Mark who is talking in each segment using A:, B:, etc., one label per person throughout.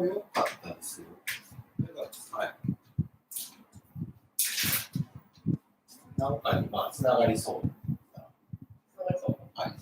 A: 良かったですよ。はい。なんかにつながりそう。はい。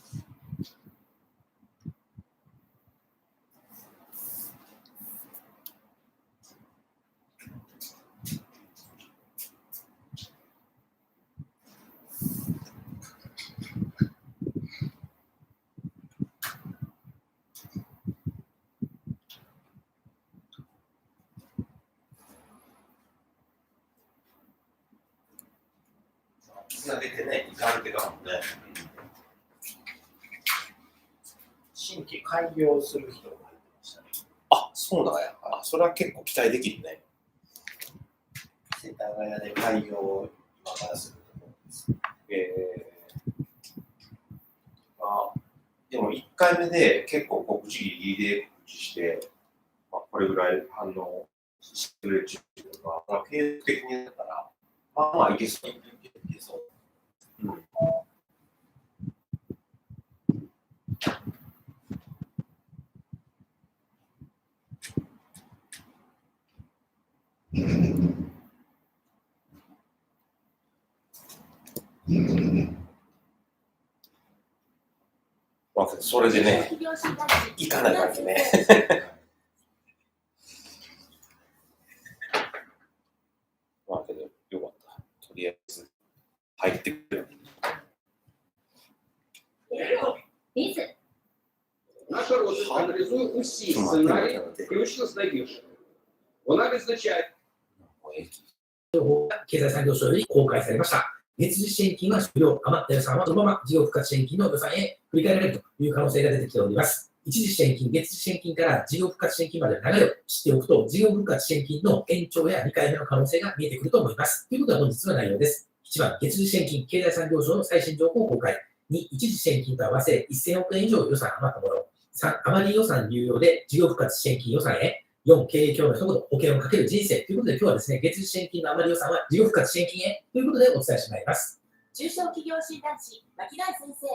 A: つなげてね、いかんってかもね。新規開業する人が入ってましたね。あ、そうなんや。あ、それは結構期待できるね。世田谷で開業を今からすると思うんです。でも1回目で結構告知ギリギリで告知して、これぐらい反応してくれるっていうのが、継続的にやったら、いけそう。いけそう。それでね、行かないわけね。けど、よかった。とりあえず、入ってくる。
B: Наша розвідка аналізує усі сценарії, включно з найгіршими. Вона відзначає.
C: 経済産業省より公開されました。月次支援金は終了、余った予算はそのまま事業復活支援金の予算へ振り替えられるという可能性が出てきております。一次支援金、月次支援金から事業復活支援金までの流れを知っておくと、事業復活支援金の延長や2回目の可能性が見えてくると思います。ということが本日の内容です。1番、月次支援金、経済産業省の最新情報公開。2、一次支援金と合わせ1000億円以上予算余ったもの。3、余り予算流用で事業復活支援金予算へ。4、経営協の一言、保険をかける人生ということで、今日はですね、月次支援金の余り予算は事業復活支援金へということでお伝えしてまいります。
D: 中小企業診断士、牧大先生。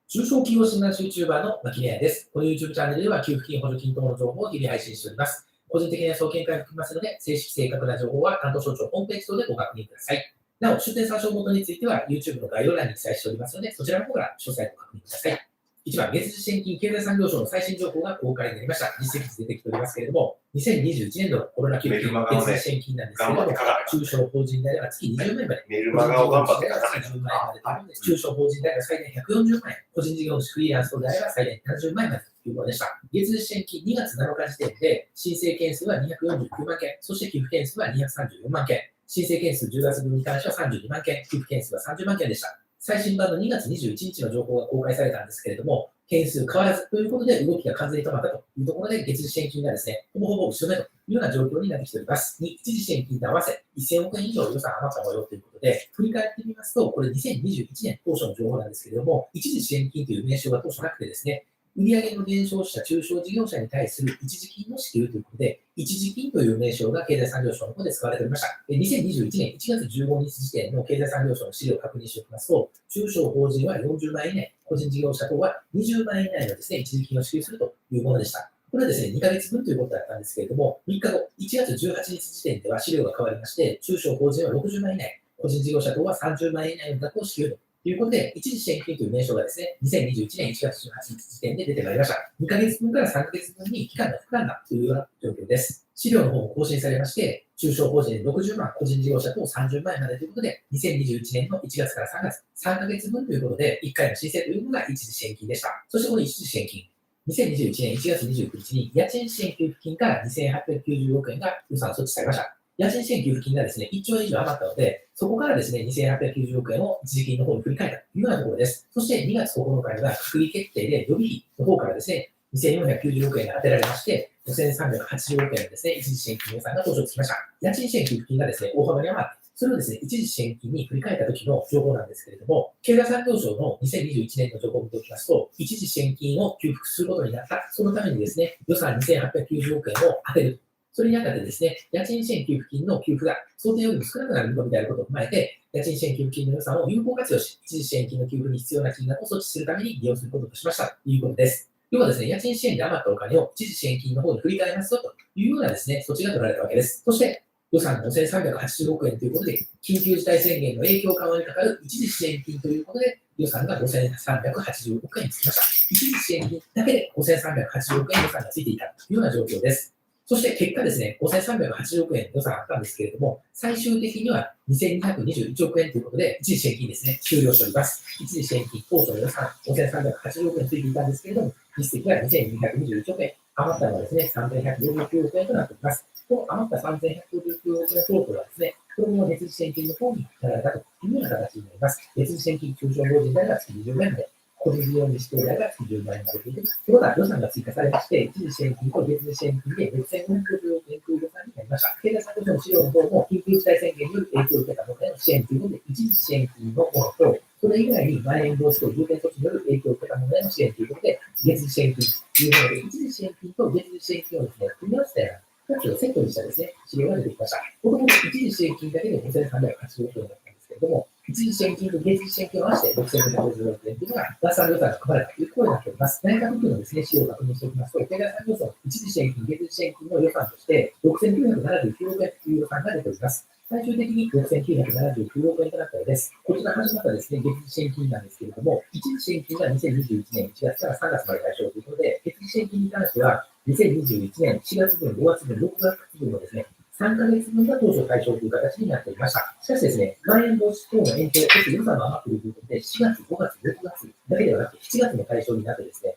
C: 中小企業診断士 YouTuber の牧大です。この YouTube チャンネルでは給付金、補助金等の情報を日々配信しております。個人的な総見解を含みますので、正式正確な情報は担当省庁ホームページ等でご確認ください。なお、出典参照元については YouTube の概要欄に記載しておりますので、そちらの方から詳細をご確認ください。1番、月次支援金経済産業省の最新情報が公開になりました。実績出てきておりますけれども、2021年度のコロナ給付金、月次支援金なんですけれども、中小法人であれば月20万円まで、
A: メルマガを頑張って書かない
C: 10万円までということで、中小法人であれば最大140万円、個人事業主フリーランス等であれば最大70万円までということでした。月次支援金2月7日時点で、申請件数は249万件、そして寄付件数は234万件、申請件数10月分に関しては32万件、寄付件数は30万件でした。最新版の2月21日の情報が公開されたんですけれども、件数変わらずということで動きが完全に止まったというところで、月次支援金がですね、ほぼほぼ後ろめというような状況になってきております。一次支援金と合わせ1000億円以上予算余った模様ということで、振り返ってみますと、これ2021年当初の情報なんですけれども、一次支援金という名称が当初なくてですね、売上の減少した中小事業者に対する一時金の支給ということで、一時金という名称が経済産業省の方で使われておりました。2021年1月15日時点の経済産業省の資料を確認しておきますと、中小法人は40万円以内、個人事業者等は20万円以内のですね、一時金を支給するというものでした。これはですね、2ヶ月分ということだったんですけれども、3日後、1月18日時点では資料が変わりまして、中小法人は60万円以内、個人事業者等は30万円以内の額を支給ということで、一時支援金という名称がですね、2021年1月18日時点で出てまいりました。2ヶ月分から3ヶ月分に期間が膨らんだというような状況です。資料の方も更新されまして、中小法人60万、個人事業者等30万円までということで、2021年の1月から3月、3ヶ月分ということで、1回の申請というのが一時支援金でした。そしてこの一時支援金、2021年1月29日に家賃支援給付金から2890億円が予算措置されました。家賃支援給付金がですね、1兆円以上余ったので、そこからですね、2890億円を一時金の方に振り替えたというようなところです。そして2月9日には閣議決定で予備費の方からですね、2490億円が当てられまして、5380億円のですね、一時支援金予算が登場してきました。家賃支援給付金がですね、大幅に余って、それをですね、一時支援金に振り替えた時の情報なんですけれども、経済産業省の2021年の情報を見ておきますと、一時支援金を給付することになった、そのためにですね、予算2890億円を当てる。それにあたってですね、家賃支援給付金の給付が想定よりも少なくなる見込みであることを踏まえて、家賃支援給付金の予算を有効活用し、一時支援金の給付に必要な金額を措置するために利用することとしましたということです。要はですね、家賃支援で余ったお金を一時支援金の方に振り替えますよというようなですね、措置が取られたわけです。そして、予算5380億円ということで、緊急事態宣言の影響緩和にかかる一時支援金ということで、予算が5380億円につきました。一時支援金だけで5380億円予算がついていたというような状況です。そして結果ですね、5380億円予算あったんですけれども、最終的には2221億円ということで、一時支援金ですね、終了しております。一時支援金、当初の予算5380億円ついていたんですけれども、実績が2221億円、余ったのはですね、3149億円となっております。この余った3149億円相当はですね、これも別次支援金の方になられたというような形になります。別次支援金、中小法人であれば月20万円で、個人事業主であれば月10万円が出ている。ということは予算が追加されまして、一時支援金と別次支援金で別1550億円という予算になりました。経済産業省の資料の方も、緊急事態宣言による影響を受けたものへの支援ということで、一時支援金のものと、それ以外にまん延防止等重点措置による影響を受けたものへの支援ということで、別次支援金というもので、一時支援金と別次支援金をですね、組み合わせたような、2つをセットにしたですね、資料が出てきました。もともと一時支援金だけで5380億円だったんですけれども、一時支援金と別次支援金を合わせて6550億円というのが、脱産予算が組まれたということになっております。内閣府のですね、資料を確認しておきますと、経済産業省の一時支援金、別次支援金の予算として、6979億円という予算が出ております。最終的に6979億円となったようです。こちら始まったですね、月次支援金なんですけれども、一時支援金が2021年1月から3月まで対象ということで、月次支援金に関しては、2021年4月分、5月分、6月分のですね、3ヶ月分が当初対象という形になっておりました。しかしですね、まん延防止等の延長、そして予算が余っているということで、4月、5月、6月だけではなくて、7月も対象になってですね、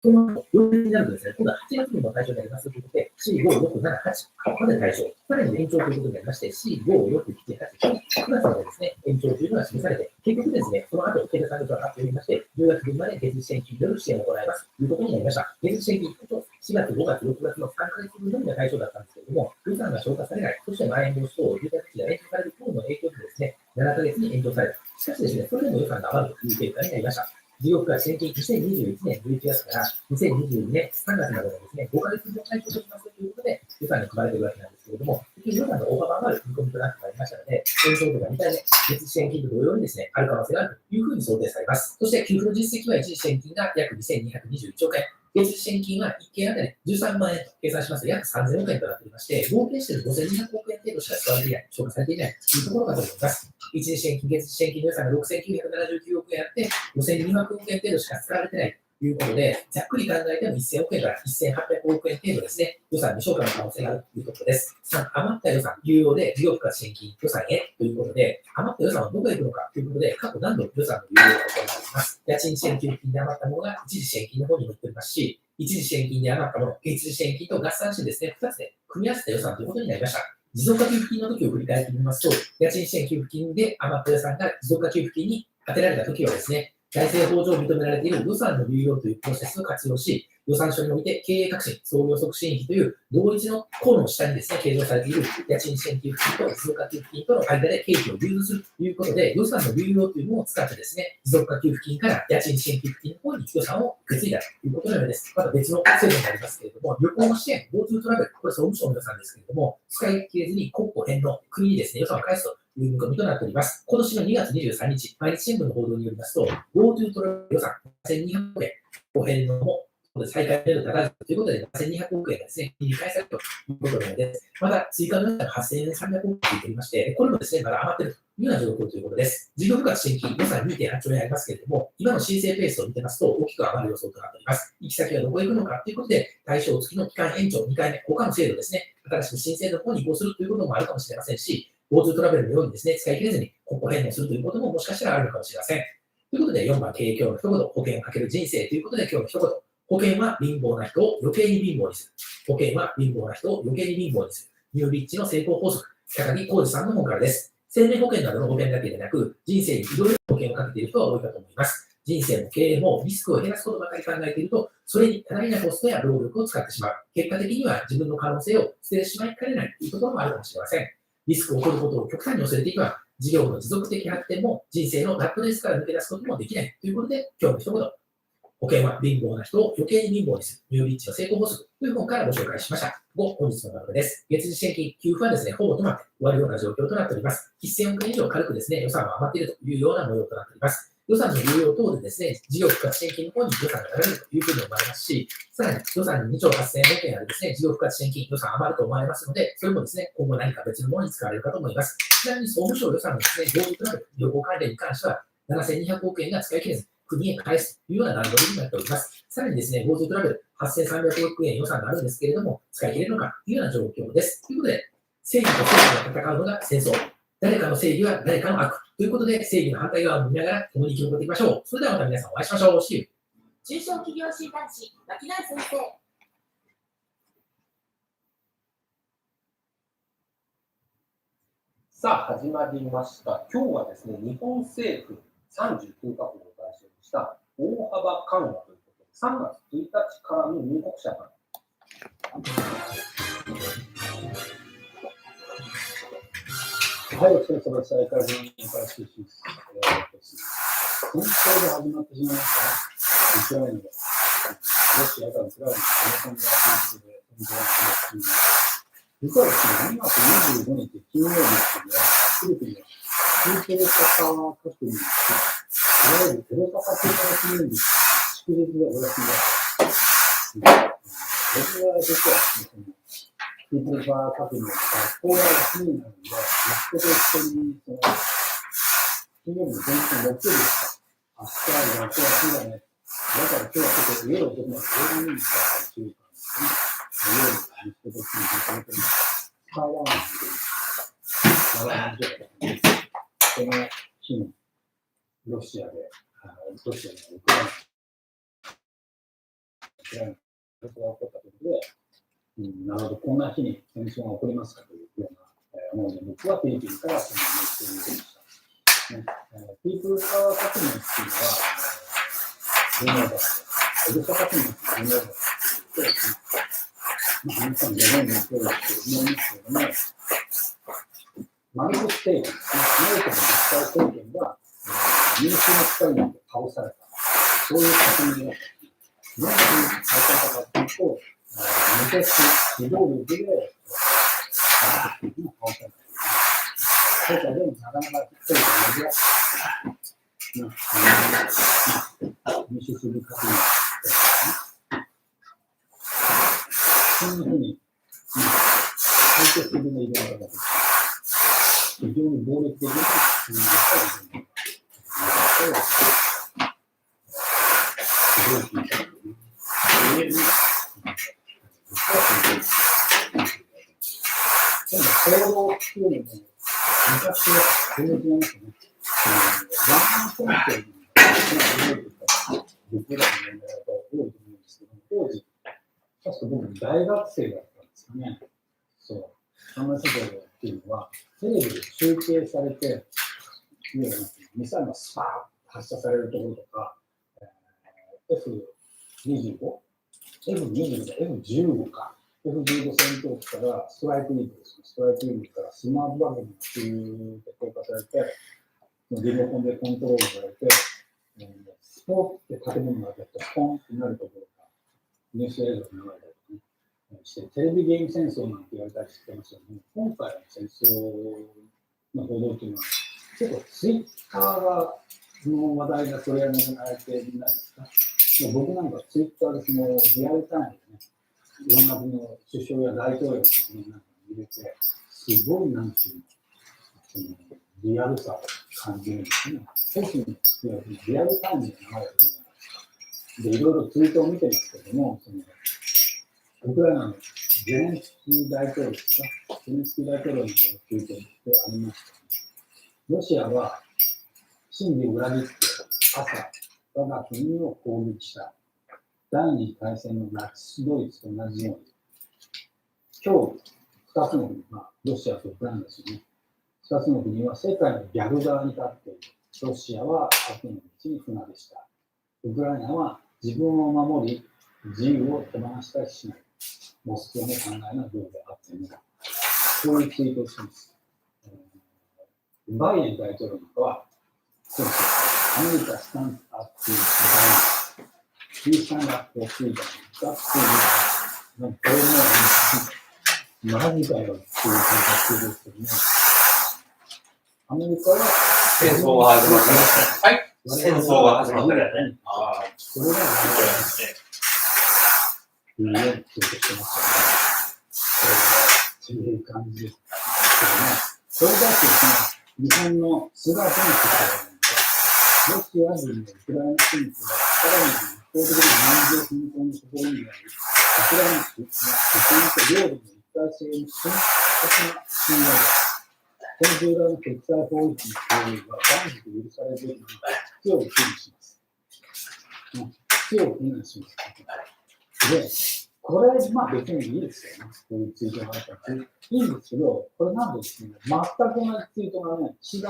C: その4年になるとですね、今度は8月分の対象になりますということで、4、5、6、7、8まで対象、さらに延長ということになりまして、4、5、6、7、8、9月までですね、延長というのが示されて、結局ですね、その後、経済産業省が発表になりまして、10月分まで月次支援金による支援を行いますということになりました。月次支援金と4月、5月、6月の3ヶ月分のみが対象だったんですけれども、予算が消化されない、そしてまん延防止等重点措置が延長される等の影響でですね、7ヶ月に延長された。しかしですね、それでも予算が余るという結果になりました。事業区は支援金2021年11月から2022年3月までのですね、5ヶ月分を対象としますということで、予算に組まれているわけなんですけれども、予算の大幅余る見込みとなってまいりましたので、延長とか2回目、月次支援金と同様にですね、ある可能性があるというふうに想定されます。そして給付の実績は一時支援金が約2221億円。月次支援金は1件あたり13万円と計算しますと約3000億円となっておりまして、合計して5200億円程度しか使われていない、消化されていないというところかと思います。一時支援金、月次支援金の予算が6979億円あって、5200億円程度しか使われていないということで、ざっくり考えても1000億円から1800億円程度ですね、予算未消化の可能性があるということです。3、余った予算、有用で事業区間支援金予算へということで、余った予算はどこへ行くのかということで、過去何度予算の有用が行われています。家賃支援給付金で余ったものが一時支援金の方に向っておりますし、一時支援金で余ったもの、月次支援金と合算してですね、2つで組み合わせた予算ということになりました。持続化給付金の時を振り返ってみますと、家賃支援給付金で余った予算が持続化給付金に当てられた時はですね、財政法上認められている予算の流用というプロセスを活用し、予算書において経営革新、創業促進費という同一の項の下にですね、計上されている家賃支援給付金と持続化給付金との間で経費を融通するということで、予算の流用というのを使ってですね、持続化給付金から家賃支援給付金の方に予算を受け継いだということのようです。また別の制度になりますけれども、旅行の支援、GoTo トラベル、これ総務省の予算ですけれども、使い切れずに国庫返納、国にですね、予算を返すという見込みとなっております。今年の2月23日、毎日新聞の報道によりますと、GoTo トラベル予算1200億円、ご返納も再開で高いということで、1200億円がですね、国に返されるということのようです。また、追加の予算が8300億円と言っておりまして、これもですね、まだ余っているというような状況ということです。事業部活支援金予算 2.8 兆円ありますけれども、今の申請ペースを見てますと、大きく余る予想となっております。行き先はどこへ行くのかということで、対象付きの期間延長2回目、他の制度ですね、新しく申請の方に移行するということもあるかもしれませんし、GoTo トラベルのようにですね、使い切れずに国庫返納するということももしかしたらあるのかもしれません。ということで、4番、経営今日の一言、保険をかける人生ということで、今日の一言、保険は貧乏な人を余計に貧乏にする。保険は貧乏な人を余計に貧乏にする。ニューリッチの成功法則、高木浩二さんの本からです。生命保険などの保険だけでなく、人生にいろいろ保険をかけている人は多いかと思います。人生も経営もリスクを減らすことばかり考えていると、それに多大なコストや労力を使ってしまう。結果的には自分の可能性を捨ててしまいかねないというところもあるかもしれません。リスクを取ることを極端に恐れていけば、事業の持続的発展も人生のラットレースから抜け出すこともできないということで、今日の一言。保険は貧乏な人を余計に貧乏にする。ニューリッチの成功法則という本からご紹介しました。本日のまとめです。月次支援金、給付はですね、ほぼ止まって終わるような状況となっております。1000億円以上軽くですね、予算は余っているというような模様となっております。予算の有用等でですね、事業復活支援金の方に予算が流れるというふうに思われますし、さらに予算に2兆8000億円あるですね、事業復活支援金予算余ると思われますので、それもですね、今後何か別のものに使われるかと思います。ちなみに総務省予算のですね、GoToトラベル、旅行関連に関しては、7200億円が使い切れず、国へ返すというような段取りになっております。さらにですね、GoToトラベル8300億円予算があるんですけれども、使い切れるのかというような状況です。ということで、正義と正義が戦うのが戦争。誰かの正義は誰かの悪。ということで、正義の反対側を見ながら共に生き残っていきましょう。それではまた皆さんお会いしましょう。See you。
D: 中小企業診断士、牧内先生。
B: さあ、始まりました。今日はですね、日本政府39カ国を対象にした大幅緩和ということで、3月1日からの入国者が
E: はい、お疲れ様です。相変わらずに新しいシス戦争で始まってしまいましたね。ウクライナで、ロシアがウクライナに攻め込んだということで、戦争が始まっています。実はですね、2月25日金曜日ですね、フィリピンで中東化革命して、いわゆるテロ化計画記念日祝日がお休みだった。僕は実はですね、ピープルパー革命の学校が休みになるので、息子と一緒に金曜日の前日の木曜日ですか。明日は学校休みだね。だから今日はちょっと家を出てない映画見に行ったっていう感じですね。家に息子と一緒に出かけてます。スカイラーメン見てます。長い話だったんです。この日にロシアでウクライナが起こったということで、なるほど、こんな日に戦争が起こりますかというような思いで、僕はフィリピンからそのメッセージを受けました。ピープルパワー革命っていうのは、有名だった。エルサ革命って有名だった。そうですね。皆さんご存知の通りですけども、マルコス政権、アメリカの実際政権が民主の光に倒された。そういう革命だった。なんで倒されたかというと、昔、指導力で、倒された。そうか、でもなかなか一人で珍しい。民主主義革命ですね。そんなふうに、対決的なイベントが出てきて、非常に暴力的なイベントが出てきて、すごい聞いたけどね。でも、行動っていうのも、昔は全然違いますよね。ワンコンテンツの僕らの年代だと多いと思うんですけど、当時、確か僕、大学生だったんですかね。そう。話してたっていうのは、テレビで中継されて、ミサイルがスパーッと発射されるところとか、F15 か。F15 戦闘機からストライクイーグルですね。ストライクイーグルからスマートバグに投下されて、リモコンでコントロールされて、スポーって建物が当たってポンってなるところがニュース映像に流れたりとかね、してテレビゲーム戦争なんて言われたりしてますよね。今回の戦争の報道っていうのは、結構ツイッターの話題が取り上げられていないですか。僕なんかツイッターでそのリアルタイムでね、いろんな国の首相や大統領の国なんかに入れて、すごいなんていうの、リアルさを感じるんですね。特にリアルタイムで流れてるじゃないですか。で、いろいろツイートを見てますけども、ウクライナのゼレンスキー大統領ですか、ゼレンスキー大統領のツイートってありましたね。ロシアは真理を裏切って朝、我が国を攻撃した。第二次大戦のナチスドイツと同じように、今日、2つの国、ロシアとウクライナですよね。2つの国は世界の逆側に立っている。ロシアは悪の道に船でした。ウクライナは自分を守り、自由を手放したりしない。モスクワの考えのようであっても、そういうツイートをします。バイデン大統領なんかは、そうです。アメリカスタンドアップバイデン。We stand up for freedom. だっていうのこれもマジかよっていう感じですけどね。アメリカは
A: 戦争が始まった。はい。戦争が始まったよね。
E: それがいいよって言ってしてますよね。っていう感じですけどね。それだけ日本の菅総理ロシア軍のウクライナ侵攻はさらに一方的な南上侵攻の試みになり、ウクライナ国と領土の一体性に深刻な侵害です。この重大な国際法律の行為は断じて許されるべきで強く非難します。強く非難します。で、これ、別にいいですよね。こういうツイートがあったら。いいんですけど、これなんでですね、全く同じツイートがね、岸田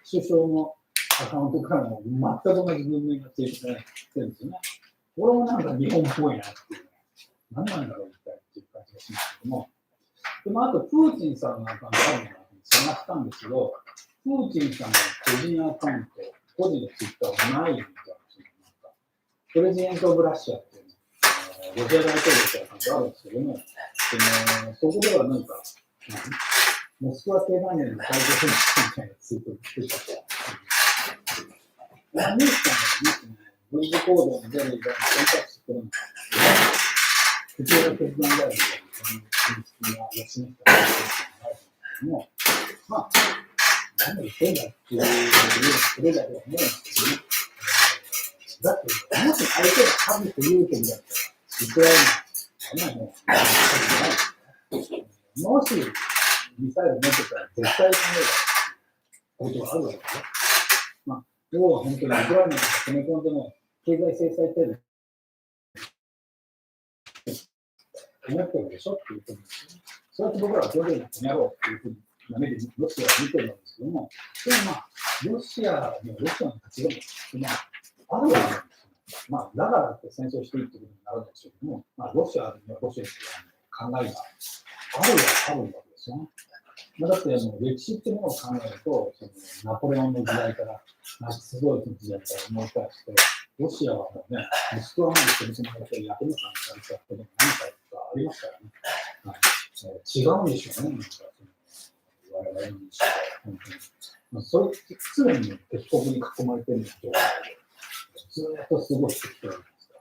E: 首相のアカウントからも全く同じ文面がツイートされてるんですよね。これもなんか日本っぽいなっていう、何なんだろうみたいなっていう感じがしますけども。でもあと、プーチンさんのアカウントあるのか探したんですけど、プーチンさんの個人アカウント、個人のツイッターはないみたいな。プレジデント・オブ・ラッシアっていう、ロシア大統領ってアカウントあるんですけども、そこではなんか、モスクワ経団連の会長選手みたいなツイートをしてた。ニュースさんが軍事行動の出る以外に選択肢を取るんですけど、普通の決断であるみたいな、その認識が示したんですけども、何を言ってんだっていうそれだけは思うんですけどね。だって、もし相手が核保有権だったら、ウクライナ、もしミサイル持ってたら絶対にことがあるわけですよ。要は本当にウクライナに攻め込んでも経済制裁程度思ってるでしょっていうことですね。そうやって僕らは表現をやろうっていうふうに目でロシアは見てるんですけども、でもロシアの立場があるわけですよ。だからって戦争していいってことになるんですけども、ロシアにはロシアという考えがあるわけですよね。だって歴史っていうものを考えると、ナポレオンの時代から、ナチスドイツの時代から思い返して、ロシアはもうね、モスクワまで攻め込まれて、焼け野さんされたことも何回かありますからね。違うんでしょうね、我々の認識は。本当に。それって常に敵国に囲まれてるんですよ。ずっと過ごしてきてるんですか。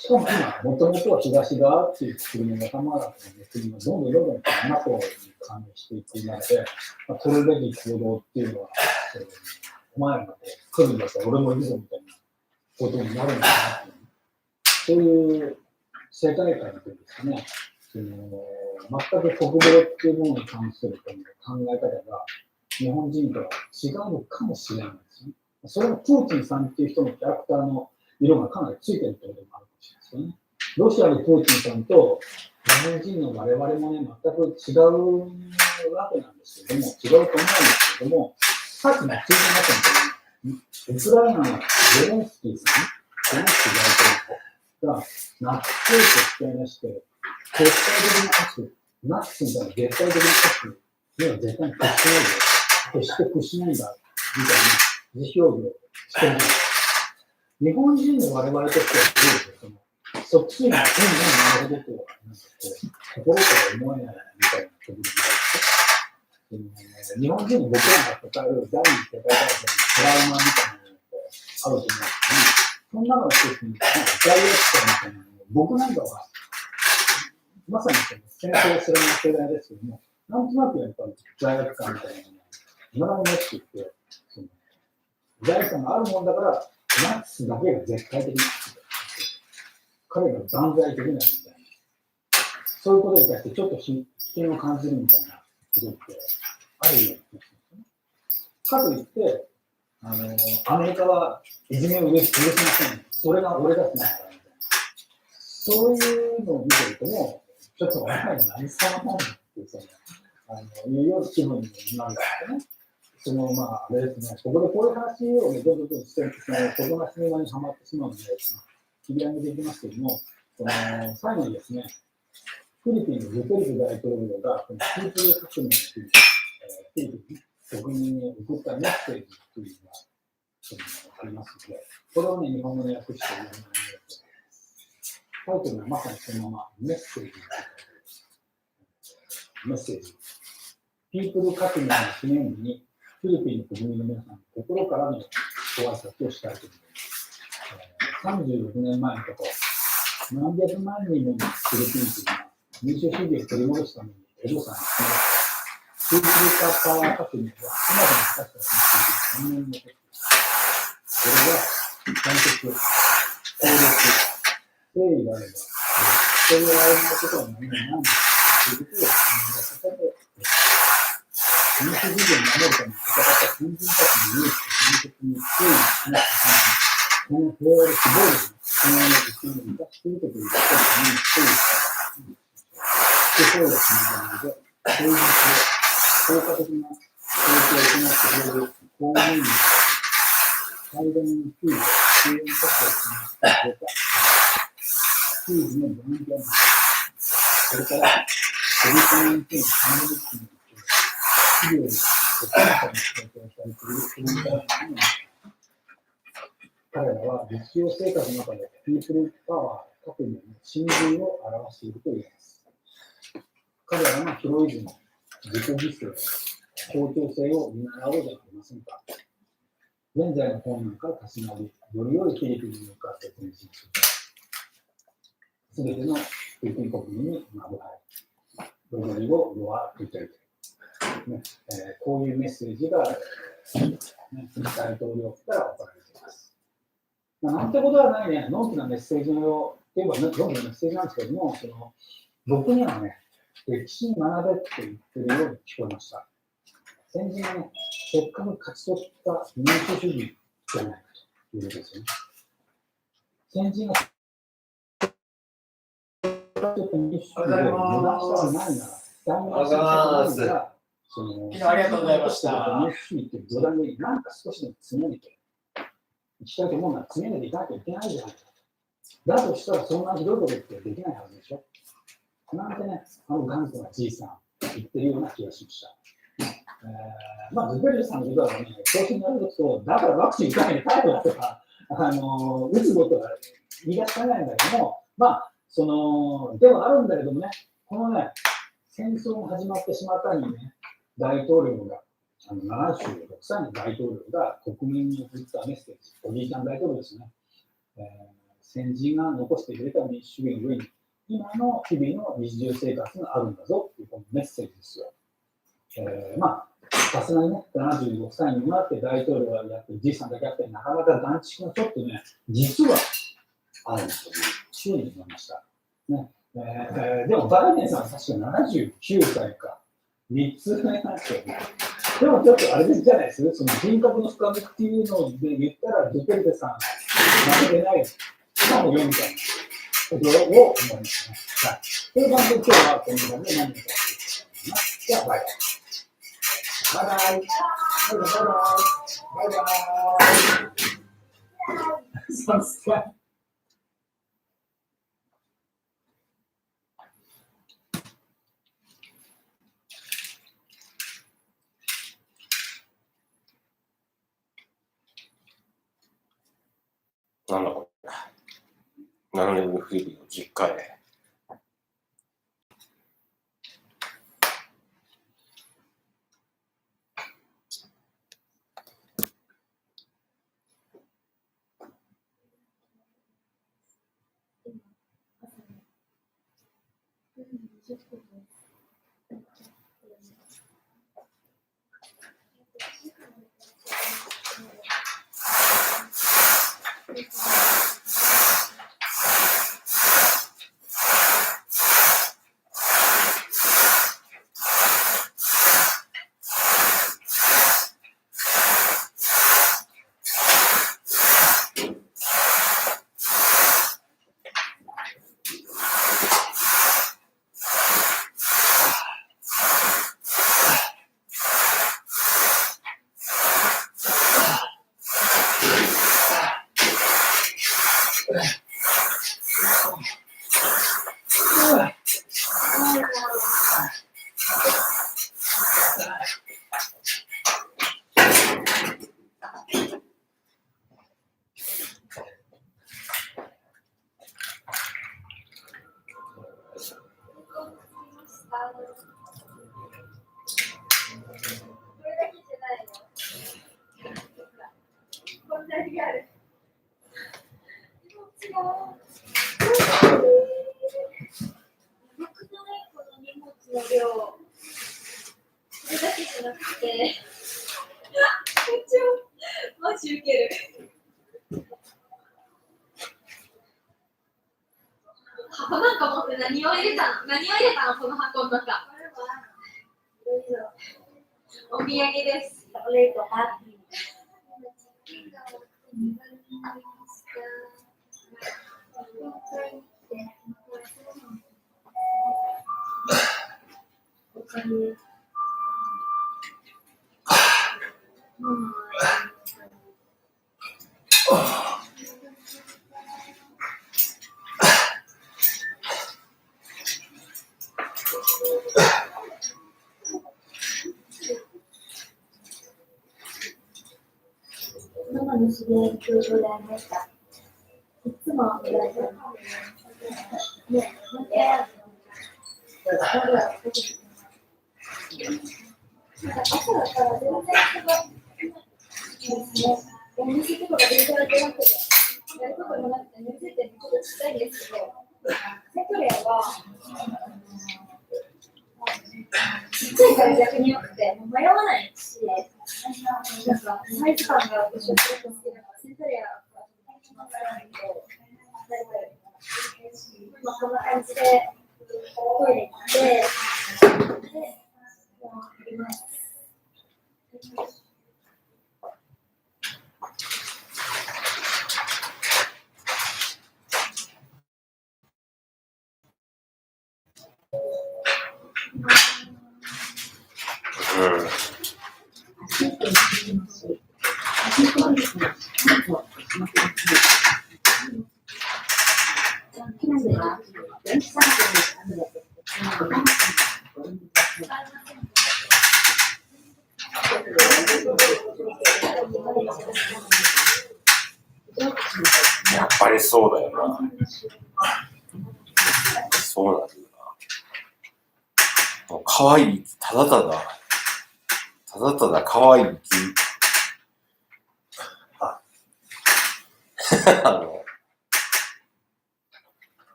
E: しかも今、もともとは東側っていう国の仲間だったので、国がどんどん NATO に関連していっているので、取るべき行動っていうのは、お前らが来るんだったら俺もいるぞみたいなことになるんだなっていう、そういう世界観というですね、全く国防っていうものに関する考え方が日本人とは違うのかもしれないですね。それもプーチンさんっていう人のキャラクターの色がかなりついてるってこともあるかもしれないですよね。ロシアのプーチンさんと日本人の我々もね、全く違うわけなんですけども、違うと思うんですけども、さっきも聞いてましたけど、ウクライナのゼレンスキーさん、ゼレンスキー大統領がナチス政権を引き合い出して、絶対的な悪、ナチスみたいな絶対的な悪には絶対に屈しないで、決して屈しないんだ、みたいな。自表現をしています。日本人の我々としてはどうですか、そっちになるほどとは、心から思えないみたいなことで日本人の僕らが抱える第二次世界大戦のトラウマみたいなのってあると思うんですけど、そんなのが一つに、罪悪感みたいなのを、僕なんかは、まさに戦争を知らない世代ですけども、なんとなくやっぱり罪悪感みたいなのが、今の持っていて、罪悪感があるもんだから、ナチスだけが絶対的に彼が断罪できないみたいな、そういうことに対してちょっと危険を感じるみたいなことってあるような気がしますね。かといって、アメリカはいじめを許しません。それが俺だってないからみたいな。そういうのを見てるともう、ちょっとお前何様なんだっていうような気分になるんですよね。あれですね、ここでこういう話をね、どんどんしてると、子供がシネマにはまってしまうので、切り上げていきますけども、最後にですね、フィリピンのドゥテルテ大統領が、このピープル革命という、フィリピン国民に送ったメッセージというのがありますので、これをね、日本語で訳して読み上げます。タイトルはまさにそのままメッセージ。メッセージ。ピープル革命の記念日に、フィリピンの国民の皆さん、心からのご挨拶をしたいと思います。36年前のこと、何百万人ものフィリピン人が民主主義を取り戻すためにエドさんに集め、ピープルパワー革命は今でも私たちの地域に3年の時です。それが団結、協力、誠意があれば、人を愛すことは何もないんだということを考えさせて、民主主義を守るために戦った先人たちの勇気と団結に注意しなくてはならない。この平和で希望力、そのような実践を生かし続けている人たちに注意したい。そういう番組で、誠実で効果的な教育を行ってくれる公務員の最大の給与、支援活動を行ってくれた給与のボランティアマン、それから、COVID-19 パンデミックに企業にお金さんに提供されている国民からの彼らは日常生活の中でピープルパワー革命の真髄を表していると言えます。彼らのヒロイズム、自己犠牲、協調性を見習おうじゃありませんか。現在の困難から立ち直り、より良いフィリピンに向かって前進する。すべてのフィリピン国民にまぶはい。ロリをロア・トゥテル。こういうメッセージが、大統領府から送られています。なんてことはないね、のんきなメッセージのっていうか、のんきなメッセージなんですけども、僕にはね、歴史に学べって言ってるように聞こえました。先人がね、せっかく勝ち取った民主主義じゃないかということですよね。先人が民主主義を無駄したくないなら、
A: ありがとうございました。
E: 民主主義っていう土台に何か少しでも積めていきたいと思うなら積めていかなきゃいけないじゃないか。だとしたらそんなひどいことってできないはずでしょ。なんてね、頑固なじいさん言ってるような気がしました。ズベルさんのことはね、調子になると、だからワクチン打たないで帰るとか、打つことは言い出しかねないんだけども、ではあるんだけどもね、このね、戦争が始まってしまったにね、大統領が、76歳の大統領が国民に送ったメッセージ、おじいちゃん大統領ですね、先人が残してくれた民主主義の上に、今の日々の日常生活があるんだぞというこのメッセージですよ。さすがにね、76歳になって大統領がやってるじいさんだけあって、なかなか団地がちょっとね、実はあるというふうに思いました。ねでも、バイデンさんは確か79歳か、3つ目なんですよね。でもちょっとあれじゃないです、その人格の深みっていうので言ったら、ドゥテルテさん、負けてないかもよみたいなことを思いましたね。はい。という感じで今日はこんな感じで何かじゃあ、バイバイ。バイバイ。バイバイ。バイバイ。さすが。
F: なんだこれ。7年のフィリピンの実家へ。
D: なんか持って何を入れたのこの箱の中。お土産です。チョコレートハッピー。ママの知り合いに教場で会いました。いつも言われてる。ね、なんで朝だから全然ですね。お店とかが全然やってなくて、やることもなくて、寝ついてるちょっとちっちゃいんですけど、セトレアはちっちゃいから逆に良くて、もう迷わないし、なんかサイズ感が私はすごく好きだから、セトレアがまあこんな感じでトイレ行って、で、もう入ります。
F: やっぱりそうだよな。そうなんだよな。もう可愛い、ただただ可愛い木。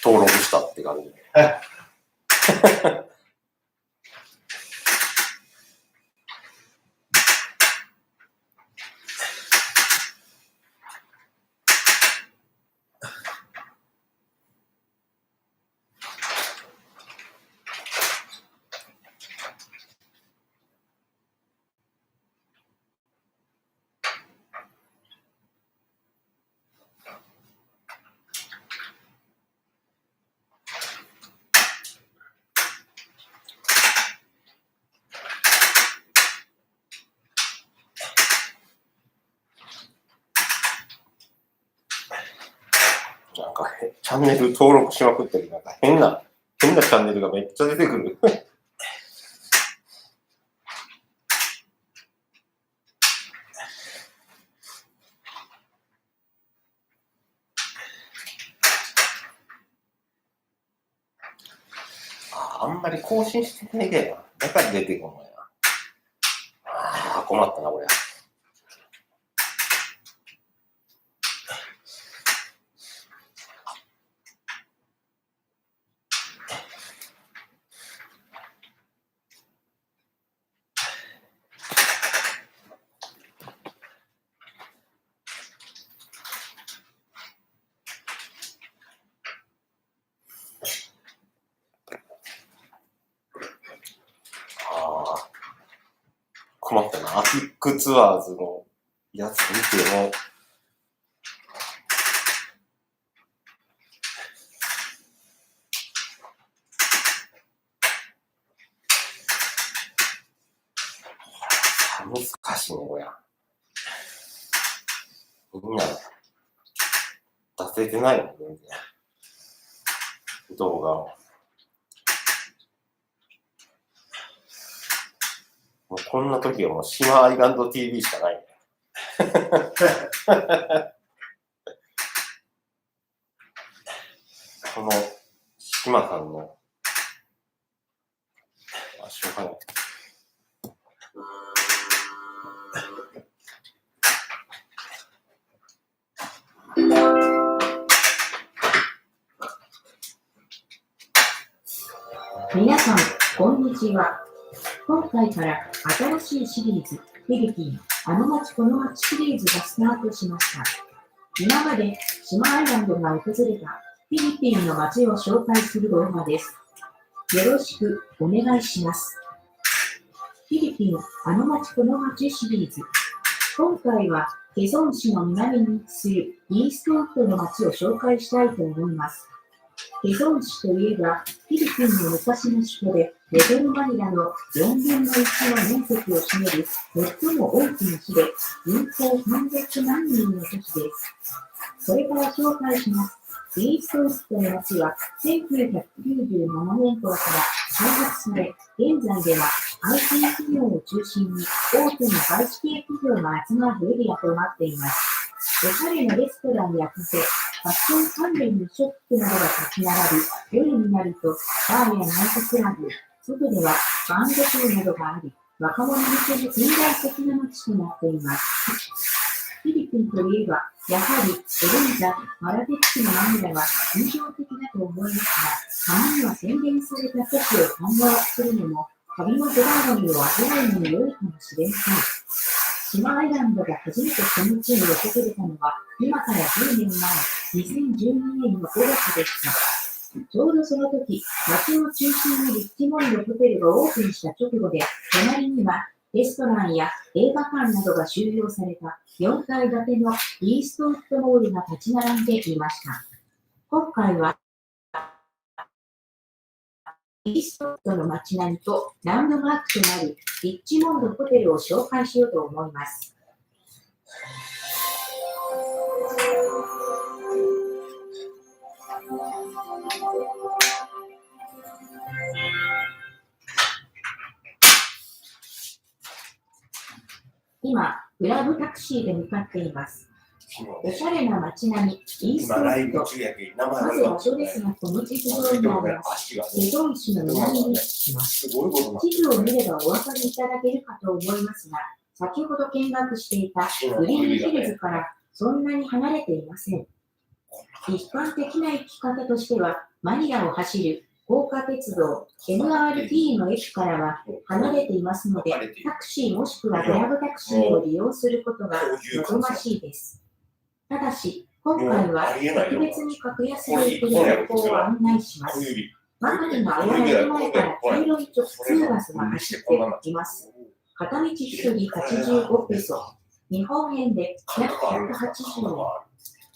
F: 登録したって感じ。なんかチャンネル登録しまくってる。なんか変なチャンネルがめっちゃ出てくる。あんまり更新してないけどな。だから出てこないな。ああ、困ったな、これ。困ったな。アティックツアーズのやつ見ても、難しいね、これ。みんな、出せてないもん、全然。動画を。もうこんな時はもう島アイランド TV しかないね。この島さんの、しょうがない。
G: 皆さん、こんにちは。今回から新しいシリーズ、フィリピン、あの街この街シリーズがスタートしました。今まで島アイランドが訪れたフィリピンの街を紹介する動画です。よろしくお願いします。フィリピン、あの街この街シリーズ。今回はケソン市の南に位置するイーストウッドの街を紹介したいと思います。ケソン市といえば、フィリピンの昔の首都で、レトルマニラの4分の1の面積を占める最も大きな市で、人口300万人の都市です。それから紹介します。イーストウッドの街は、1997年頃から開発され、現在では IT 企業を中心に大手の外資系企業が集まるエリアとなっています。おしゃれなレストランやカフェ、ファッション関連のショップなどが立ち並び、夜になるとバーやナイトクラブ、外ではバンドショーなどがあり、若者向けの近代的な街となっています。フィリピンといえば、やはりエレンザ、マラテックのマニラは印象的だと思いますが、たまには洗練された都市を堪能するのも、旅のドラゴンを味わうのも良いかもしれません。島アイランドが初めてこの地に訪れたのは、今から10年前、2012年の5月でした。ちょうどその時、街の中心にリッチモンドホテルがオープンした直後で、隣にはレストランや映画館などが収容された4階建てのイーストウッドモールが立ち並んでいました。今回は、イーストウッドの街並みとランドマークとなるリッチモンドホテルを紹介しようと思います。今、グラブタクシーで向かっています。おしゃれな街並み、イーストウッド。まず場所ですが、この地図上にあります。ケソン市の南に位置します。地図を見ればお分かりいただけるかと思いますが、先ほど見学していたグリーンヒルズからそんなに離れていません。一般的な行き方としては、マニラを走る高架鉄道 MRT の駅からは離れていますので、タクシーもしくはグラブタクシーを利用することが望ましいです。ただし、今回は特別に格安で行く方法を案内します。マカリのアヤラ駅前から黄色い直通バスが走っています。片道1人85ペソ、日本円で約180円。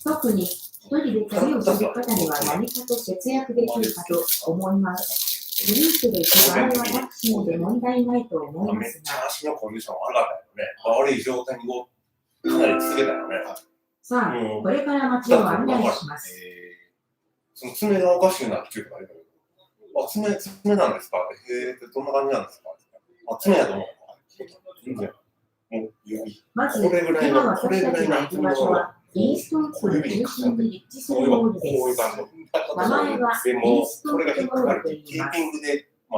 G: 特に一人で旅をする方には何かと節約できるかと思います。グループで行く場合はタクシーで問題ないと思いますが。
F: 足のコンディション悪かったよね。悪い状態にかなり続けたよね。
G: さあ、これから街を案内します。
F: その爪がおかしくなってきてるからね。あ、爪なんですかどんな感じなんですか爪やと思う。
G: まず、今私たちが行く場所は、イーストウッドの中心に立地するモールです。名前はイーストウッドモールと言います。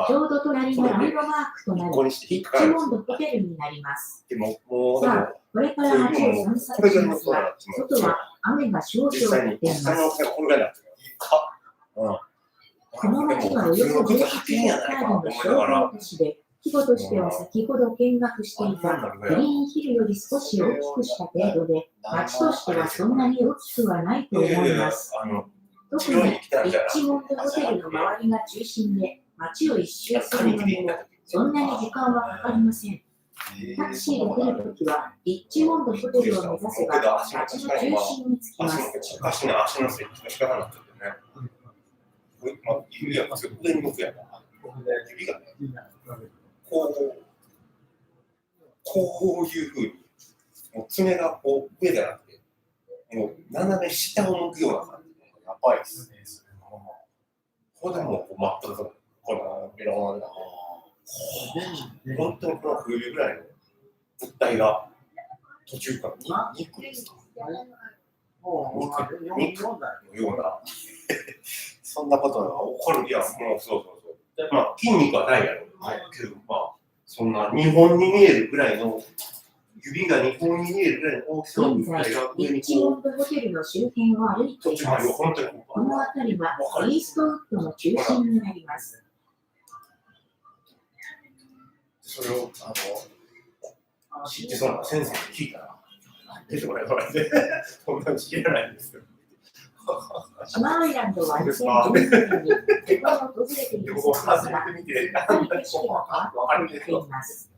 G: ちょうど隣のランドマークとなるリッチモンドホテルになります。さあ、これから街を散策しますが、外は雨が少々降っています。この街はおよそ18ヘクタールの商業都市で、規模としては先ほど見学していたグリーンヒルより少し大きくした程度で、街としてはそんなに大きくはないと思います。特にリッチモンドホテルの周りが中心で、街を一周するのにもそんなに時間はかかりません。タクシーで来るときは、リッチモンドホテルを目指せば、街の中心に着きます。
F: 足のせいに仕方なくてね。指が上に向くやん。指がね。こういうふうに、もう爪がこう上じゃなくて、もう斜め下を向くような感じで、やばいっすね。ここでもこう真っ裸、このメロンが、本当にこの冬ぐらいの物体が途中から肉ですか？肉のような、そんなことが起こる。いや、もうそう。まあ、筋肉はないやろうけど、まあ、そんな日本に見えるぐらいの、指が日本に見えるぐらいの大きさの物
G: 現在
F: 体が、上
G: リッチモンドホテルの周辺を歩いています。
F: 本当に
G: この辺りはイーストウッドの中心になります。
F: それを、知ってそうな先生に聞いたら、出てもらえて、そんなに知らないんですよ。
G: 島アイランドは2012年に日本を訪れているそうですが、すっかり景色が変わったと言っています。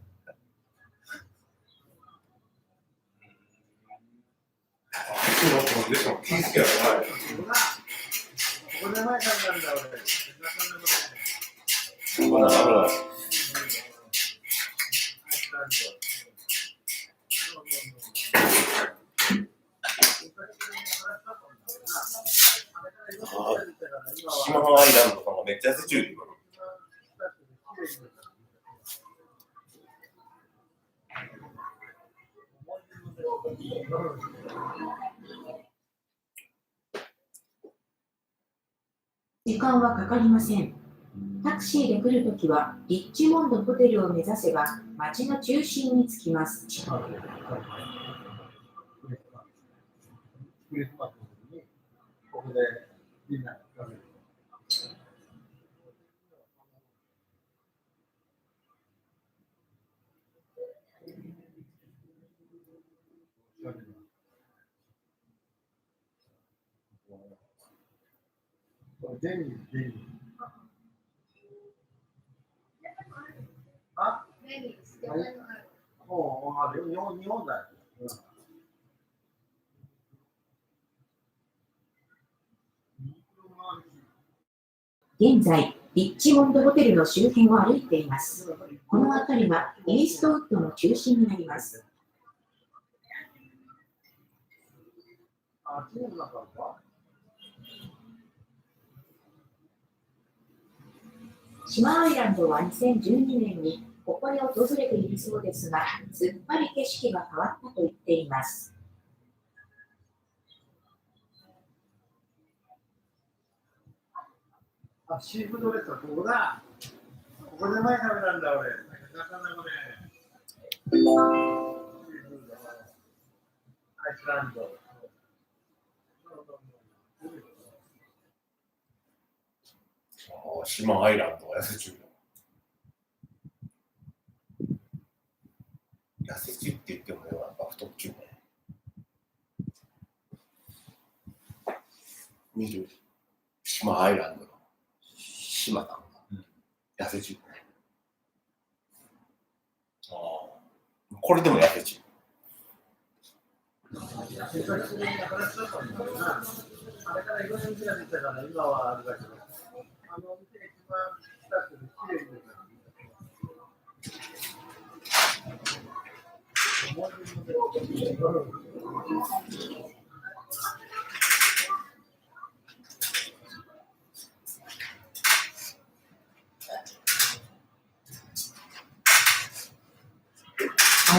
F: 島アイランドとかもめっちゃ安い。
G: 時間はかかりません。タクシーで来るときは、リッチモンドホテルを目指せば、街の中心に着きます。現在、リッチモンドホテルの周辺を歩いています。この辺りはイーストウッドの中心になります。島アイランドは2012年にここに訪れているそうですが、すっかり景色が変わったと言っています。
H: シーフードレストラン、ここだ。ここで前食べたんだ、俺。なかなかね。シーフード、アイスランド。
F: 島アイランドは痩せ中だ。痩せ中って言ってもやっぱ太っちゅうね。見る島アイランドの島さんが痩せ中ね。これでも痩せ中。
H: あれからいろんな店ができたから今はあれだけど、あの店が一番近くで綺麗になる。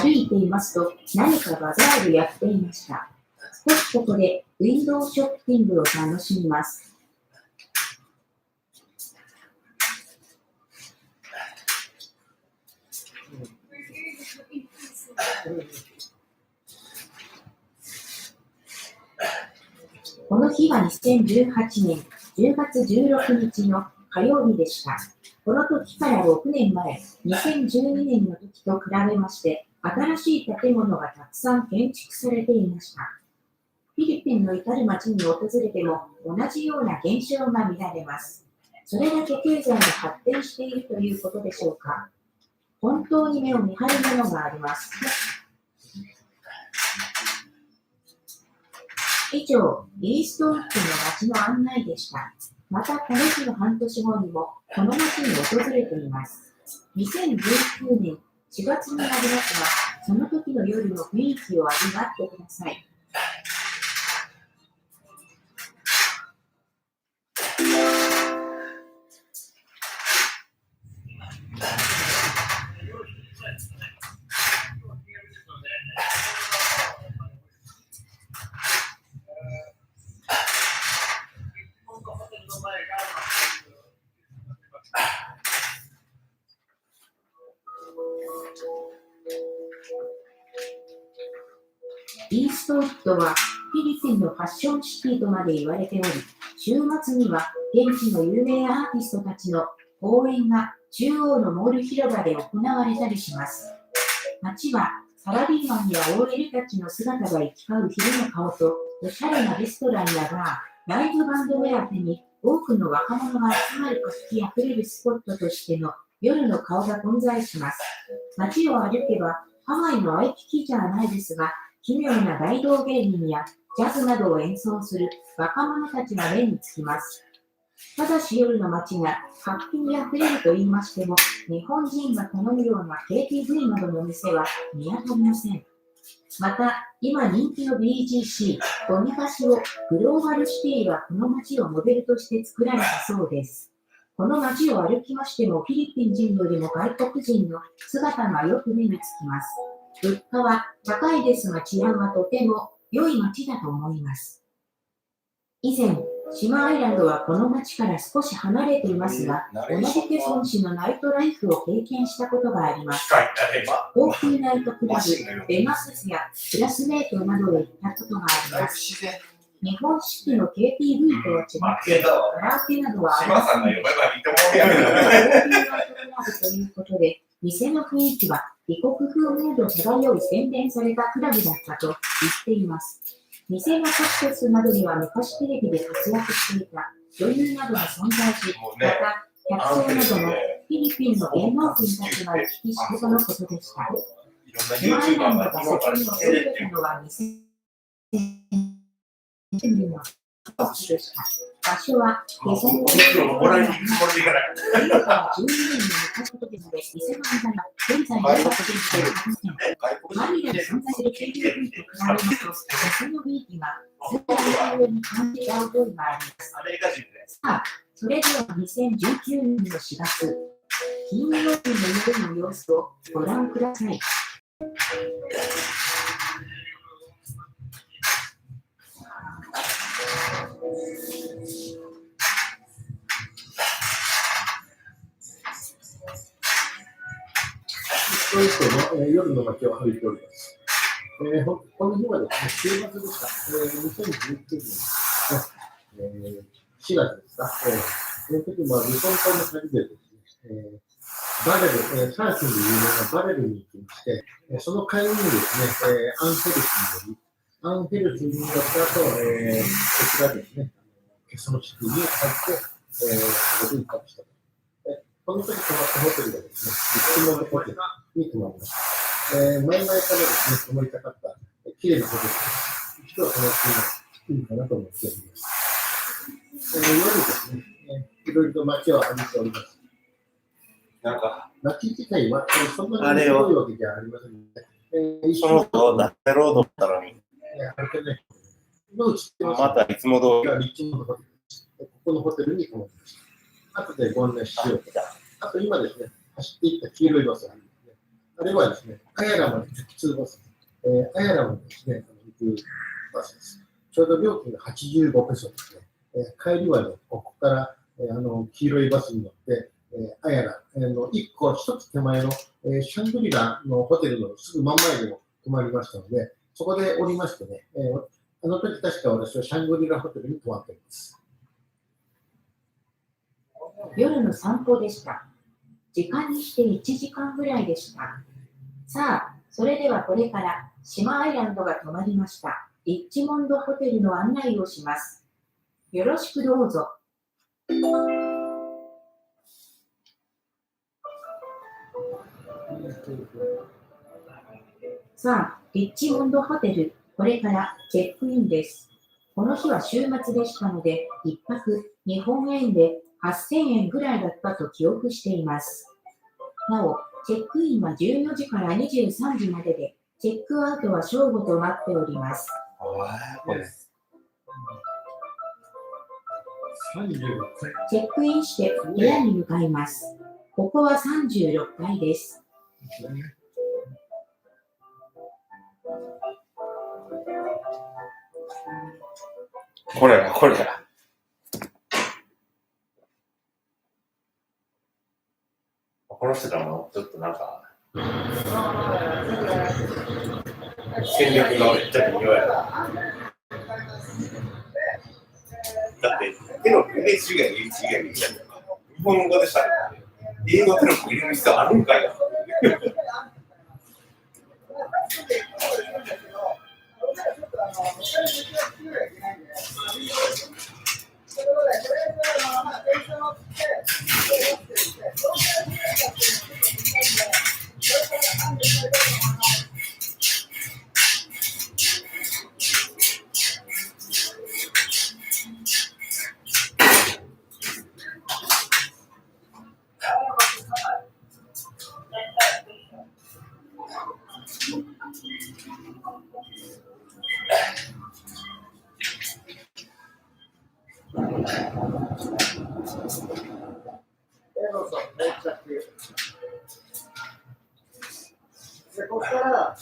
G: 歩いていますと何かバザールやっていました。少しここでウィンドウショッピングを楽しみます。この日は2018年10月16日の火曜日でした。この時から6年前、2012年の時と比べまして、新しい建物がたくさん建築されていました。フィリピンの至る町に訪れても同じような現象が見られます。それだけ経済が発展しているということでしょうか。本当に目を見張るものがあります。以上、イーストウッドの街の案内でした。またこの日の半年後にもこの街に訪れています。2019年4月になりますが、その時の夜の雰囲気を味わってください。イーストウッドはフィリピンのファッションシティとまで言われており、週末には現地の有名アーティストたちの公演が中央のモール広場で行われたりします。街はサラリーマンや OL たちの姿が行き交う昼の顔と、おしゃれなレストランやバー、ライブバンド目当てに多くの若者が集まる活気あふれるスポットとしての夜の顔が混在します。街を歩けば、ハワイのワイキキじゃないですが、奇妙な大道芸人やジャズなどを演奏する若者たちが目につきます。ただし夜の街が活気にあふれると言いましても、日本人が好むような KTV などの店は見当たりません。また、今人気の BGC、ボニファシオ、グローバルシティはこの街をモデルとして作られたそうです。この街を歩きましても、フィリピン人よりも外国人の姿がよく目につきます。物価は高いですが治安はとても良い街だと思います。以前、島アイランドはこの街から少し離れていますが、同じケソン市のナイトライフを経験したことがあります。高級ナイトクラブ、ベガスやクラスメートなどへ行ったことがあります。日本式の KTV とは違って、カラオケなどはありませんでした。高級ナイトクラブということで、店の雰囲気は異国風ムード漂い洗練されたクラブだったと言っています。店のホステスなどには昔テレビで活躍していた女優などが存在し、また客層などのフィリピンの芸能人たちが行き来したとのことでした。島アイランドがそこに訪れたのは2000年の年でした。場所はケソン市の12年に向かったことですので、店の値段が現在の価格でしていません。マニラで存在する KTV と比べますと、店の雰囲気が全体の上に感じ合う部分があります。さあ、それでは2019年の4月、金曜日の夜の様子をご覧ください。
E: トリストの、夜の街を歩いております。この日はですね、週末でした。2019年、4月ですか。その時もルソン島の旅でですね、バレル、サーフィンで有名なバレルに行きまして、その帰りにですね、アンヘルスに寄り、アンヘルスに寄った後、こちらですね、その地区に帰って、そこで一泊した。この時泊まったホテルがですね、リッチモンドホテルに泊まりました。前々からですね、泊まりたかった綺麗なホテルです。一度は泊まっていいかなと思っております。夜ですね、いろいろと街を歩いております。
F: なんか、
E: 街自体はそんなに広いわけじゃありませんので、
F: その子を出せろと思ったのに、またいつも通り。
E: リッチモンドホテルです。ここのホテルに泊まりました。後でご案内しようと。あと今ですね、走っていった黄色いバスがあるんですね。あれはですね、アヤラまで直通バスです。アヤラまでですね、行くバスです。ちょうど料金が85ペソですね。帰りはね、ここから黄色いバスに乗って、アヤラ、一つ手前の、シャングリラのホテルのすぐ真ん前でも泊まりましたので、そこで降りましてね、あの時確か私はシャングリラホテルに泊まっています。
G: 夜の散歩でした。時間にして1時間ぐらいでした。さあ、それではこれから島アイランドが泊まりましたリッチモンドホテルの案内をします。よろしくどうぞ。さあ、リッチモンドホテル、これからチェックインです。この日は週末でしたので、1泊日本円で8000円ぐらいだったと記憶しています。なお、チェックインは14時から23時までで、チェックアウトは正午となっております。チェックインして部屋に向かいます。ここは36階です。
F: これや、これや。この人らもちょっとなんか、戦略がめっちゃ微妙やな。だって手のプレイ以外の H 以外の H やんか。日本語でしたら英語テロップ入れる必要あるんかいな。
H: で、ここから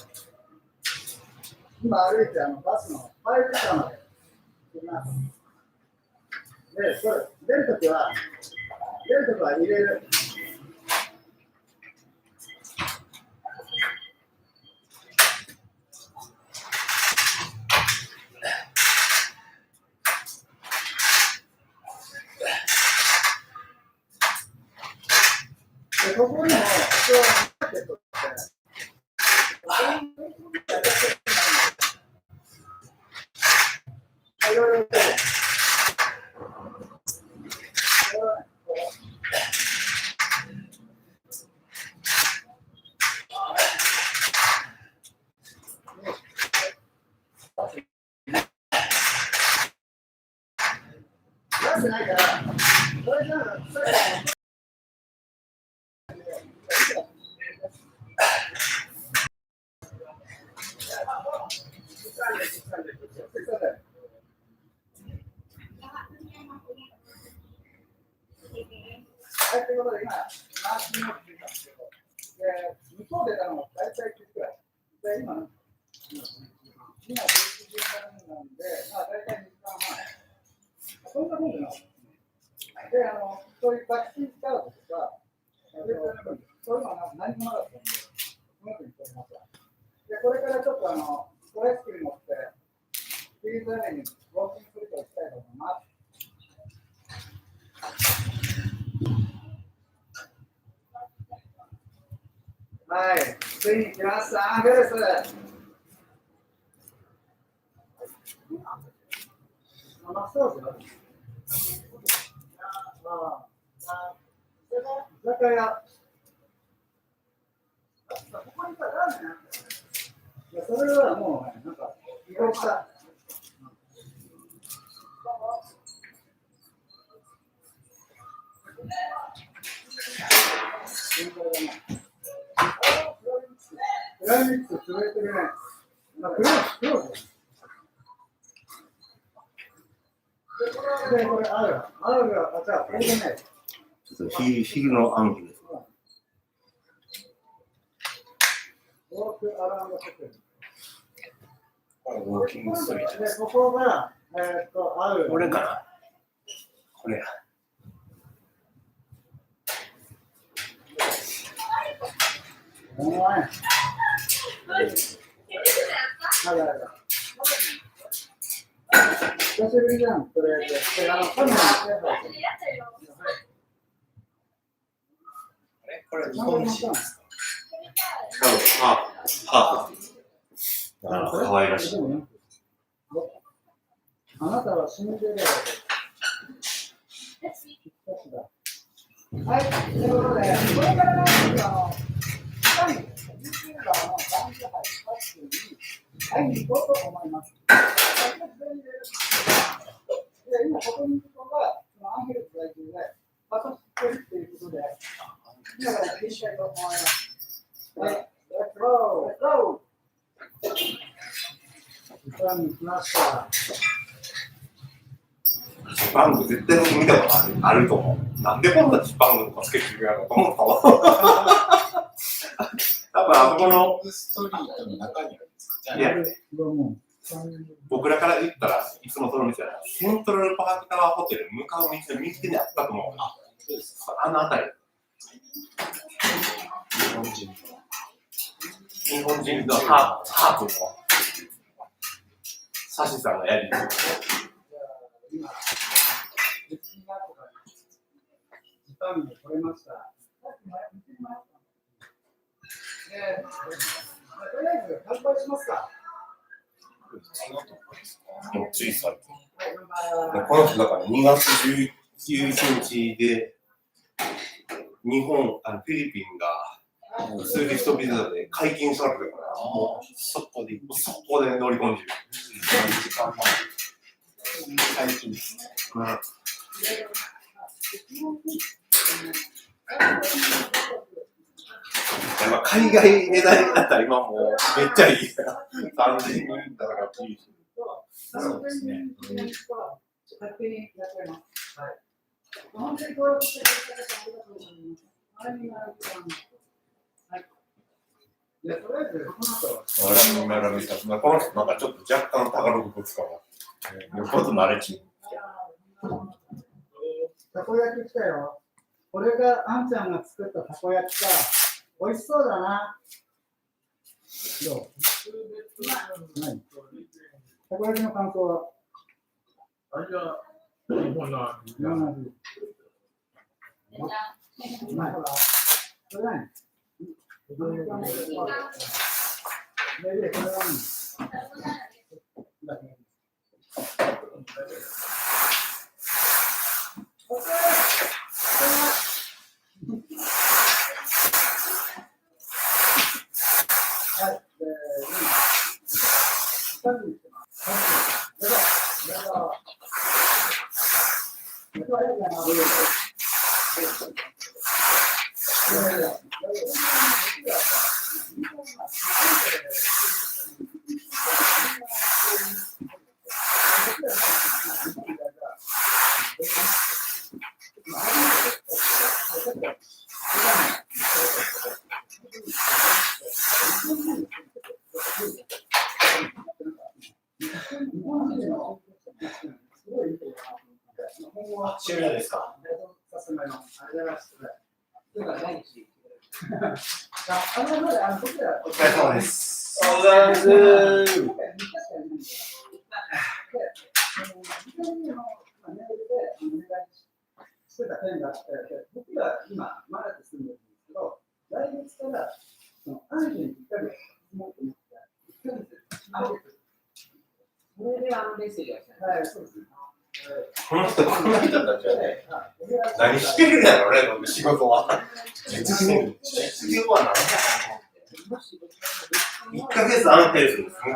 H: 今歩いてバスのパイプ下まで行きます。で、これ出るときは入れる。で、ここにも一応マーケットっていろいろ出してないから、それじゃあ、ということで、今、マーキングをしていたんですけど、向こう出たのが大体9くらい。で、今、11時間なんで、まあ、大体2時間半。そんなもんじゃないですね。で、そういうタクシースカウトとか、そういうのは何もなかったんで、うまくいっておりました。で、これからちょっとトライスキルに乗って、フィールドエリアにウォーキングすると行きたいと思います。はい、ついに来ました、アンフェルス。そうですよ。居酒屋。ここにさ、ラーメンあったよね。それはもう、なんか、移動した。クライミックス潰れてるね。クローズ。で、これ、合うが、じゃあ、これでね。
F: ちょっとヒールの暗記です。
H: ウォークアラウンドセクション。
F: ウォーキングストリートで
H: で、
F: す。
H: ここが、合う。
F: これかな。これや。
H: お前。久しぶりじゃん、とりあえず。カメラに
F: これ日本人ですか。多分ハーフ。可愛らしい。
H: あなたはシンデレラで。はい、ということで、これからなんですけど、YouTuber の男女杯各種に会いに行こうと思います。で、今ここにいるのが、アンヘルス在住で、私知ってるっていうことで、今から聞いていきたいと思います。はい、Let's go! 時間に来ました。
F: ジパング絶対僕見たことあると思う。なんでこんなジパングとかつけてるやろうと思ったわ。多分あそこの
A: ストリートの中にあるんですか。じゃあ、
F: いや
H: どうも。
F: 僕らから言ったらいつもその店はセントラルパークタワーホテル向かう道の右手にあったと思う。あ、そうですか。あの辺り。日本人のハーフのサシさんがやりに。
H: じゃあ、今、別になとか、時間も取れました。とりあえず、乾杯しますか。
F: もうつい最近。この人だから2月11日で、日本、フィリピンがツーリストビザで解禁されてるから、もうそこで乗り込んでる。
A: 何時間前。最近ですね。海外値段だったら今もうめっちゃいいから、3000円だからいいし。
H: そうですね。勝手にやってます。はい。本当に登録してくれた方ありがとうございます。はい。いや、とりあえず、この後、
F: この人なんかちょっと若干タガログぶつかる。よっぽど慣れち
H: たこ焼き来たよ。これがあんちゃんが作ったたこ焼きか。美味しそうだな。どう？何？たこ焼きの感想は？
C: 味は、日本の味。
H: うまい。これ何？これは
A: 終了ですか。
F: お疲れ様です。
H: 僕が今、マラで住んでるんですけど、来月からアンジェに1ヶ月住もうと思って、1ヶ月、それでメッセージが来た。はい、そうですね。
F: この人たちはね、何してるんだろうね、仕事は。実業は何だろう。1ヶ月安定するんですね。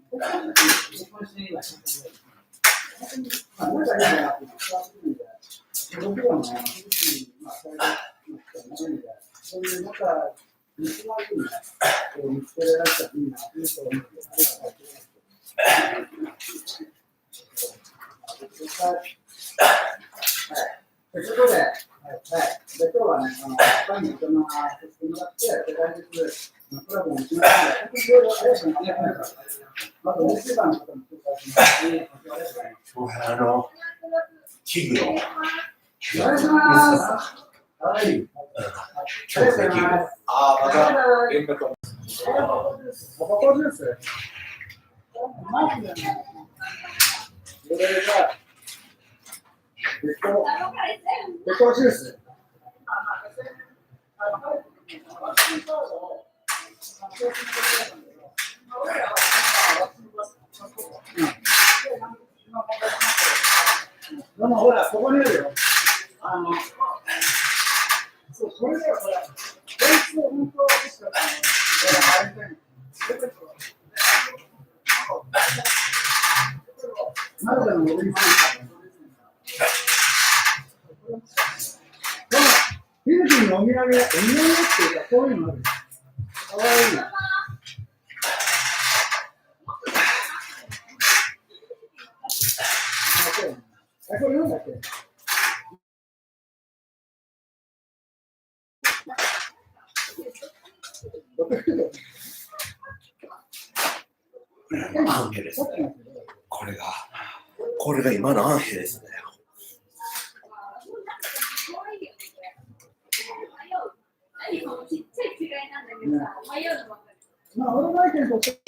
H: こということで、で今日はね、他に大人させてもらって、来日クラブもしながら、本当にいろいろありがとうございます。まず、レストランの方も紹介します。
F: 器具の。
H: お願いします。はい。
F: 今日できる。ああ、また連絡を。
H: タバコジュース。マジでね。これが、レコジュース。でもほら、ここにあるよ。そう、これだよ、これ。こいつを本当は欲しかったの。まだでも俺にフィリピンのお土産っていうか、こういうのある。かわいい。これなんだっけ？
F: アンヘレスだよ。これが今のアンヘレスだよ。
H: まあ、俺の意見として、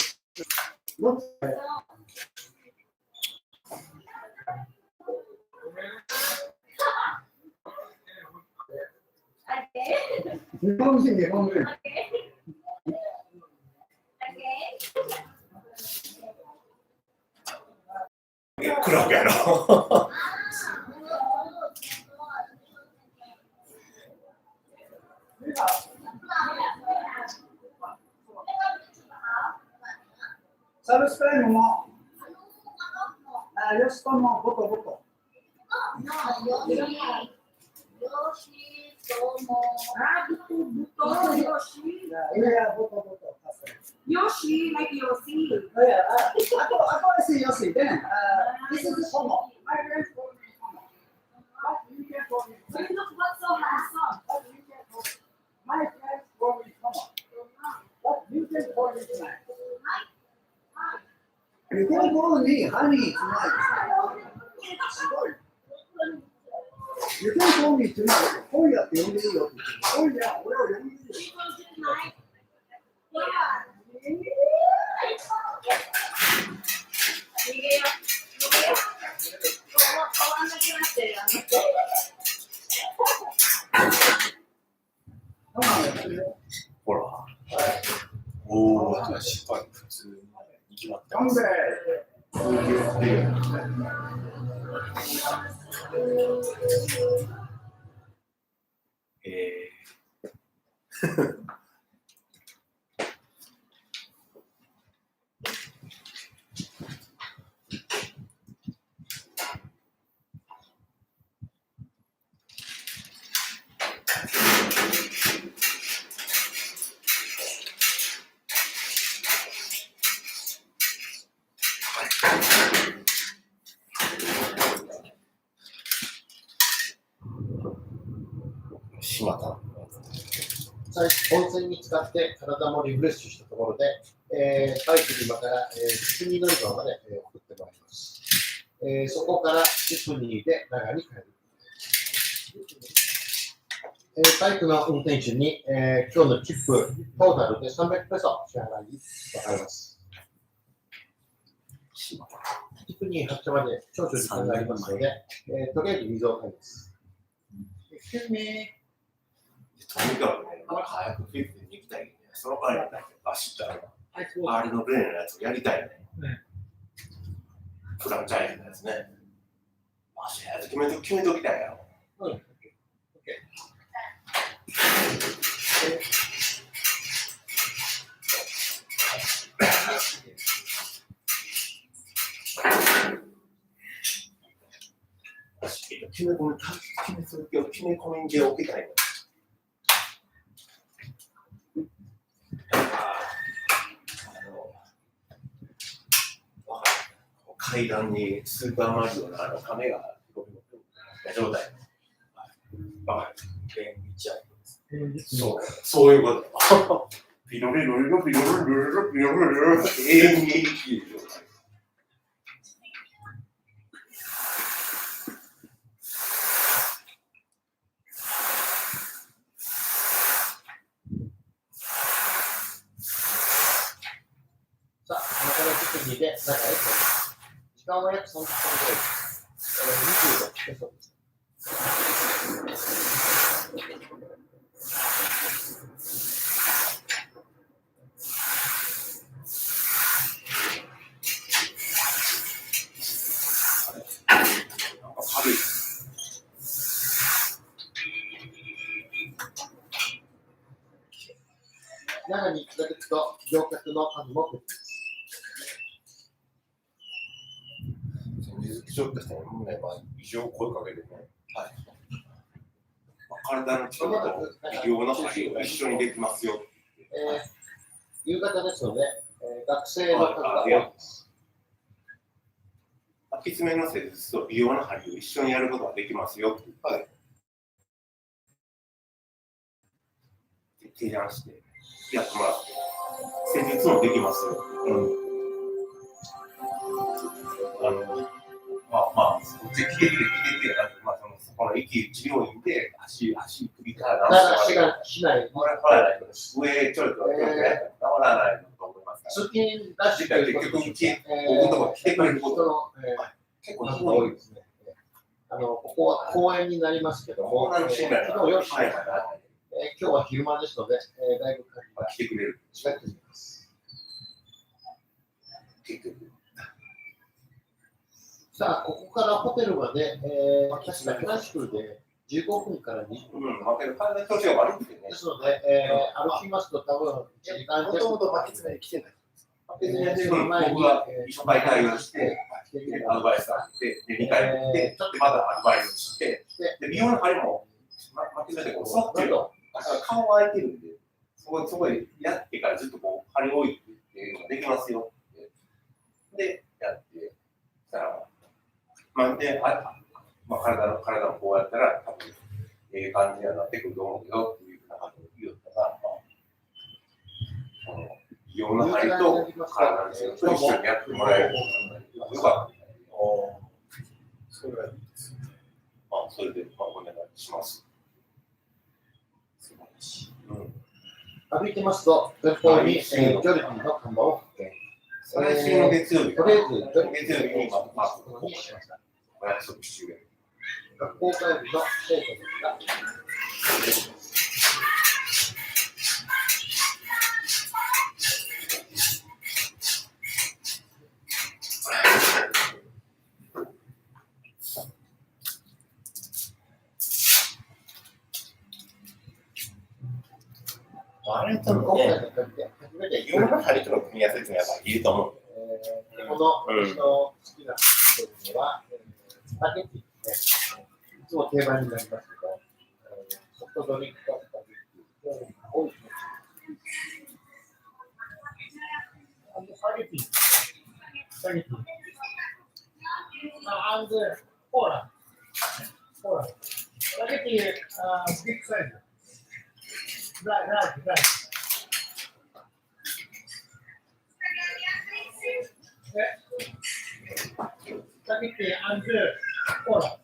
H: 日本人。
F: クラブやろ。
H: サルスプレーも、よしとも、ボトボト。
I: Yoshi, like Yoshi.
H: I see Yoshi. Then this is Homo. My friend called me Homo. You can call me.
I: So you look what's so handsome.
H: My friend called me Homo. But you can call me tonight. You can call me Honey tonight. You can call me tonight. 今夜って呼んでいいよ。今夜俺を呼んでいいよ。
F: ほら。おお、確かに普通に決まってます。島田。
J: 温泉に使って体もリフレッシュしたところで、バイクに今からディズニー乗り場まで送ってもらいます。そこからディズニーで長に帰る。バイクの運転手に、今日のチップトータルで300ペソ支払い分かります。ディズニー発車まで少々時間がありますので、とりあえず水を買います。
F: とにかくね、早くフィリピンに行きたいね。その前に走ったら、あれの例のやつをやりたいね。フランチャイズのやつね。早く決めておきたいよ。きめ込み、きめ続きをきめ込みでおきたいの。階段にスーパーマリオの亀が状態。わかる。そういうこと。ピロリロリロピロリロリロピロリロリ永遠に生きる状態。
J: さあ、この時点で中へ入ります。時間は約30分くらいです。26ペソです。
F: 軽い。
J: 中に近づくと乗客の数も増えています。
F: 水木ちょっとしたもね、異常声かけてね。はい。体の力と医療の針を一緒にできますよ。
J: 夕方ですので、学生の数が多いです。
F: きつめの施術と美容の針を一緒にやることができますよ。はい。提案してやってもらって、施術もできますよ。来てそこの駅治療院で足首から
J: 治しない。
F: 上ちょいと治らないと思います。
J: 通勤ラッシュという
F: 結局僕のところ来てくれることの
J: 結構多いですね。ここは公園になりますけども、昨日夜今日は昼間ですので、だいぶ
F: 来てくれる。
J: 違ってきます。さあ、ここからホテルまで、確かクラシックで15分から20分。ですので、歩きますと多分1時間弱。
A: もともと負けずに来てない。
F: 僕が初回対応して、アドバイスがあって、2回行って、またアドバイスして、美容の針も負けずにそっちの顔が開いてるんで、そこでやってからずっとこう針を置いてっていうのができますよって。で、やって、したら、体をこうやったら、多分、感じにはなってくると思うけど、っていうふうなことを言ったら、美容の針と体の仕事を一緒にやってもらえるよかった。
A: それがいいですね。
F: それで、お願いします。
A: 素晴らしい。
J: 歩いてますと、前方にジョルディの看板を発見。
F: 来週の月曜日、
J: とりあえず、
F: 月曜日にマーク
J: にしました。
F: お約束中で。
J: 学校帰りの生徒ですが、
A: あれとのね、いろんな針との組み合わせってやっぱいると思う。
J: この私の好きなというのは、スパゲッティですね。いつも定番になりますけど、ソフトドリンクとスパゲッティ多いですね。スパゲッティ。スパゲッティ。and cola. Cola. Spaghetti big size. Right. Spaghetti and cola.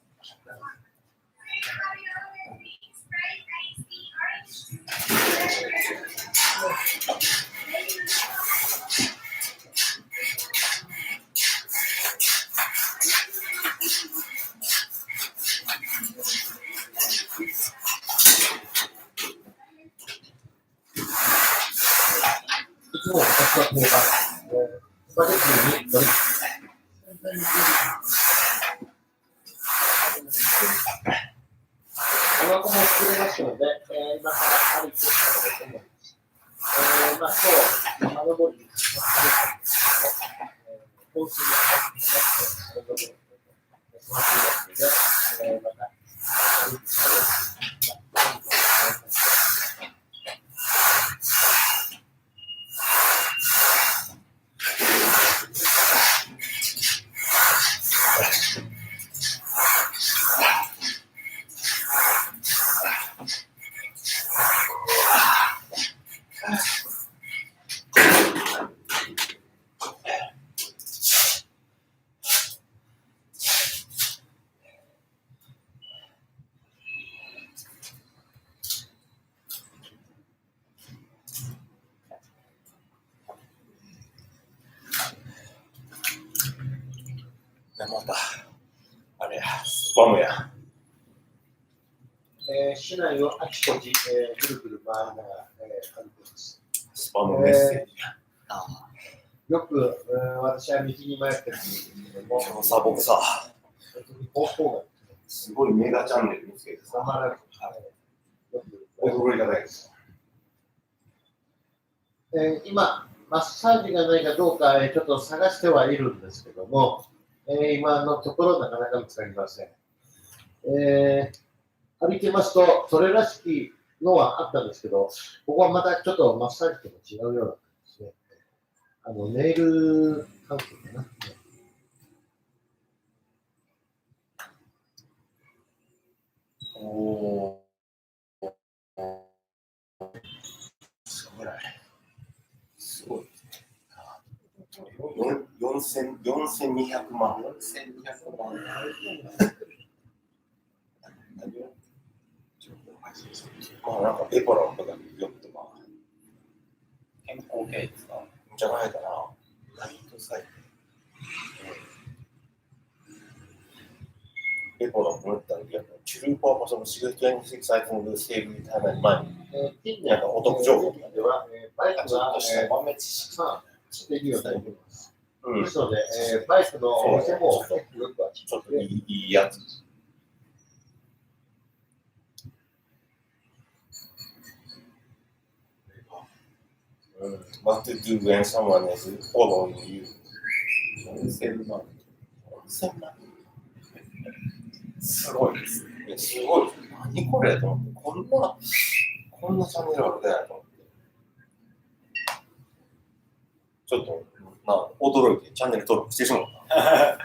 J: また
F: また、あれや、スパムや。
J: 市内をあちこち、ぐるぐる回りながら、歩いています。
F: スパムメッセージや。
J: よく、私は道に迷ってるんですけども、
F: 今日さ、僕さ、
J: 方向が
F: すごいメガチャンネル見つけてさ、
J: 頑張られる。
F: 驚いただけです。
J: 今、マッサージがないかどうか、ちょっと探してはいるんですけども、今のところなかなか見つかりません。歩いてますと、それらしきのはあったんですけど、ここはまたちょっとマッサージとも違うような感じですね。ネイル関係かな。
F: おー。すごい。すごい。4200万。4200万。まあなんかペパロンとかよくとか。健康系ですか？じゃないかな。ライトサイト。ペパロン持ったんだけど、true purpose of $26 iPhone will save you time and money。
J: 近年
F: なんかお得情報
J: では、バイクが、
F: ちょっとした豆知識。
J: しているようになります。
F: うん。
J: ですので、バイクのお店も結構よくあ
F: ちょっといいやつ。What to do when someone is following you? 4000万。4000万。すごいですね。いや、すごい。何これと思って、こんなチャンネルあるんだよと思って。ちょっと、まあ、驚いてチャンネル登録してしまった。やっ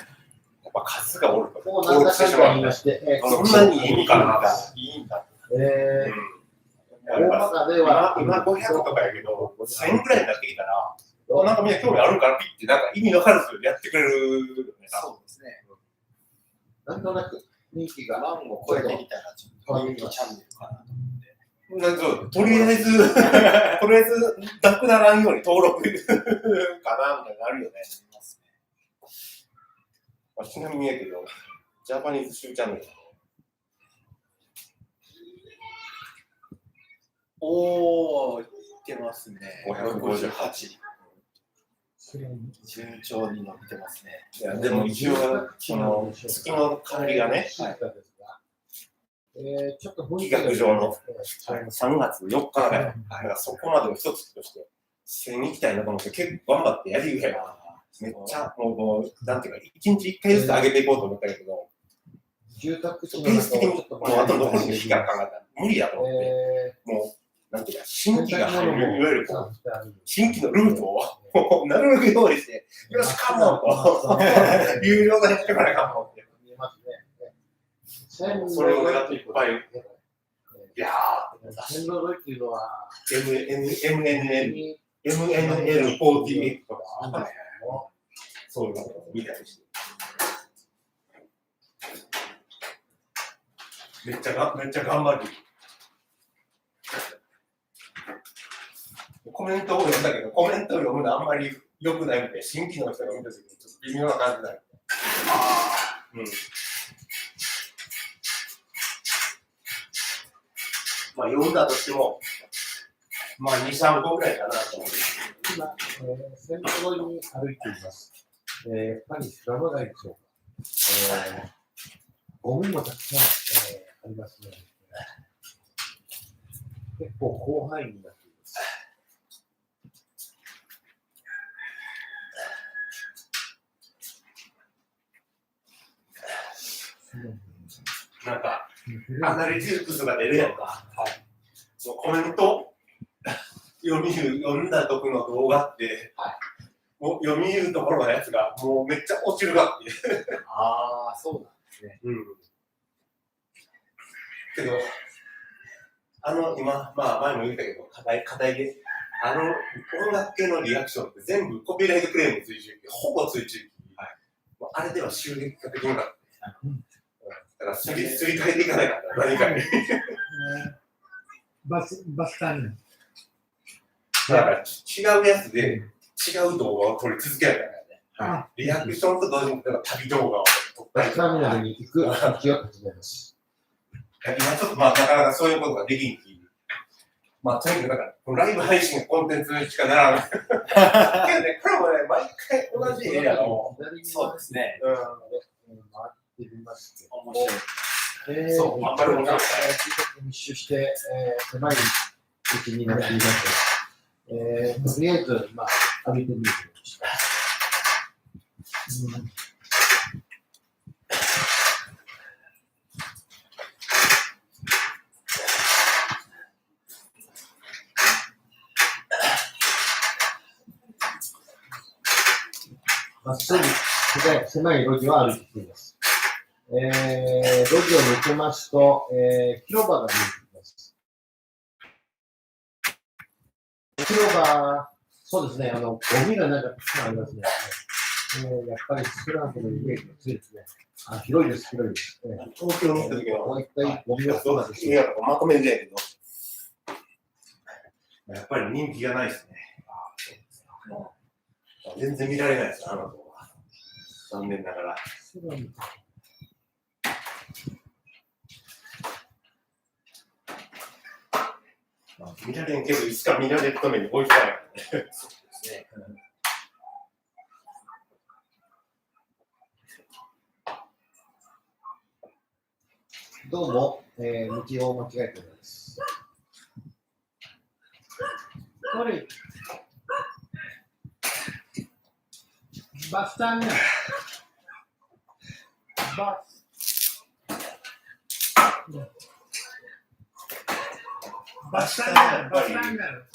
F: ぱ数がおるから
J: もう
F: 登録してしまう。そんなにいいかな。いいんだ。
J: 大まかでは
F: 今500とかやけど、1000ぐらいになってきたら、なんかみんな興味あるからピッて、なんか意味のわからずやってくれるよね。
A: そうですね。
J: なんとなく人気が
A: 万を超えてみたら、ちょっと人気チャンネルかなと思って。
F: とりあえず、なくならんように登録かなみたいになるよね。まあ、ちなみにやけど、ジャパニーズシューチャンネル。
A: おー、いってますね。
F: 558。
A: 順調に伸びてますね。
F: いや、でも一応、その月の管理がね、
J: ちょっと
F: 企画上の3月4日だから、そこまでの一つとして、1000行きたいなと思って、結構頑張ってやりぐらいは、めっちゃ、もう、なんていうか、1日1回ずつ上げていこうと思ったけど、
J: 住宅地
F: ペース的にもうあと残りの日が考えたら無理やと思って、もう、なんていうか、新規が入る、いわゆるこう、新規のルートをなるべく用意して、よし、かもと、有料でしてからかもって。
J: 見えますね。
F: それをやっていっぱい、いや
J: 線路沿いっていうのは、
F: MNL48 とか、そういうのを見たりして。めっちゃ頑張る。コメントを読んだけど、コメントを読むのあんまり良くないので、新規の人が見たときにちょっと微妙な感じになる。うん。まあ読んだとしても、まあ2、3個ぐらいかなと思って。
J: 今、線路沿いに歩いています。パリスラマ街でしょうか。ゴミもたくさん、ありますね。結構広範囲になっています。
F: なんか、アナリティクスが出るやんか。もうコメント、読んだとこの動画って、もう読み入るところのやつが、もうめっちゃ落ちるがっていう。
J: ああ、そうなんですね。
F: けど、今、まあ前も言ったけど、課題で、音楽系のリアクションって全部コピーライトクレームついてる、ほぼついてる。もうあれでは収益化できなかった。だからすり替えていかないから、何かに。
H: バスターに。
F: だから違うやつで違う動画を撮り続けなきゃいけないね。リアクションと同時に旅動画を撮ったり。
J: ターミナルに行く動きを始めます。
F: 今ちょっとなかなかそういうことができんき。とにかくライブ配信コンテンツしかならない。けどね、これもね、毎回同じエリアの。
A: そうですね。
J: 回ってみますけど。
A: 面白い。
F: そう、わかるわかる。
J: 密集して、狭い位置になっています。とりあえず、上げてみるとしたら。まっすぐ狭い路地を歩いています。路地を抜けますと、広場が見えてきます。広場、そうですね、ゴミがなんかたくさんありますね。やっぱりスクランブルのイメージが強いですね。広いです、広いです。
F: 東京に行った時は、
J: もう一回ゴミを
F: そうなんですよ。まとめんじゃやけど、やっぱり人気がないですね。全然見られないです、あの動画。残念ながら。見られんけど、いつか見られるために置いてないからね。そうですね。
J: どうも、道を間違えております。
H: バスターミナル。バスターミナル。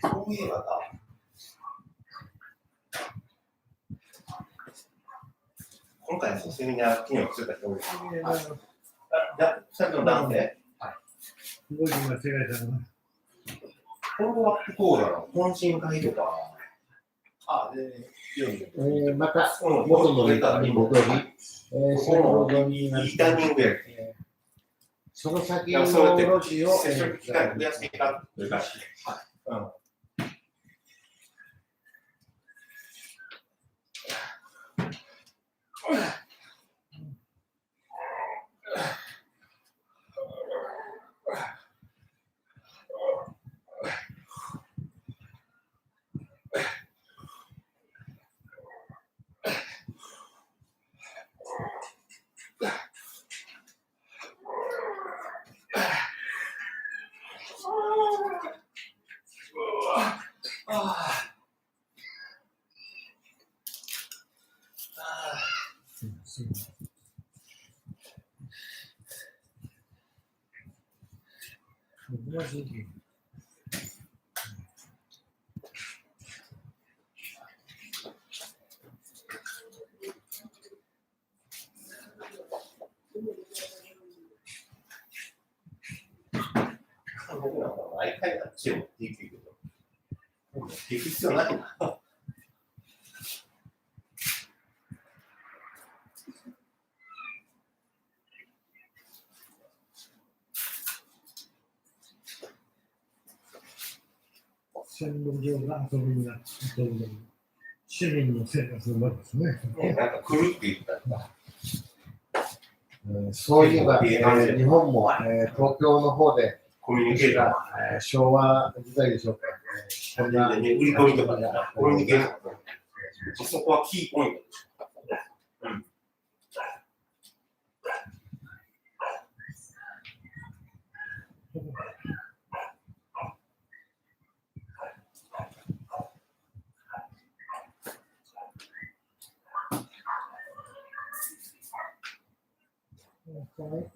F: そういえばだ。今回のセミナー機能を作った人多いです。じゃあ、2人の男性。
H: 文字間違えたの。
F: フォローアップ講座の懇親会とか。
J: また、元のネタに戻り、その路になり、
F: いいタイミングや。
J: その先の路地を、
F: 接触機会を増やしていかというか、僕なんか毎回あっちを持っていくけど、行く必要ないな。
H: 線路上が遊びになって、市民の生活の場ですね。
F: なんか来るって言ったんだ。
J: そういえば、日本も、東京の方で、
F: コミュニケーション。
J: 昭和時代でしょうか。
F: 売り込みとかね、コミュニケーション。そこはキーポイントです。
J: こ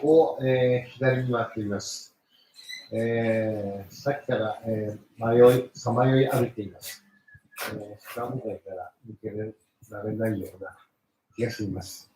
J: こを、左に回っています。さっきから、さまよい歩いています。スカム街から抜けられないような気がしています。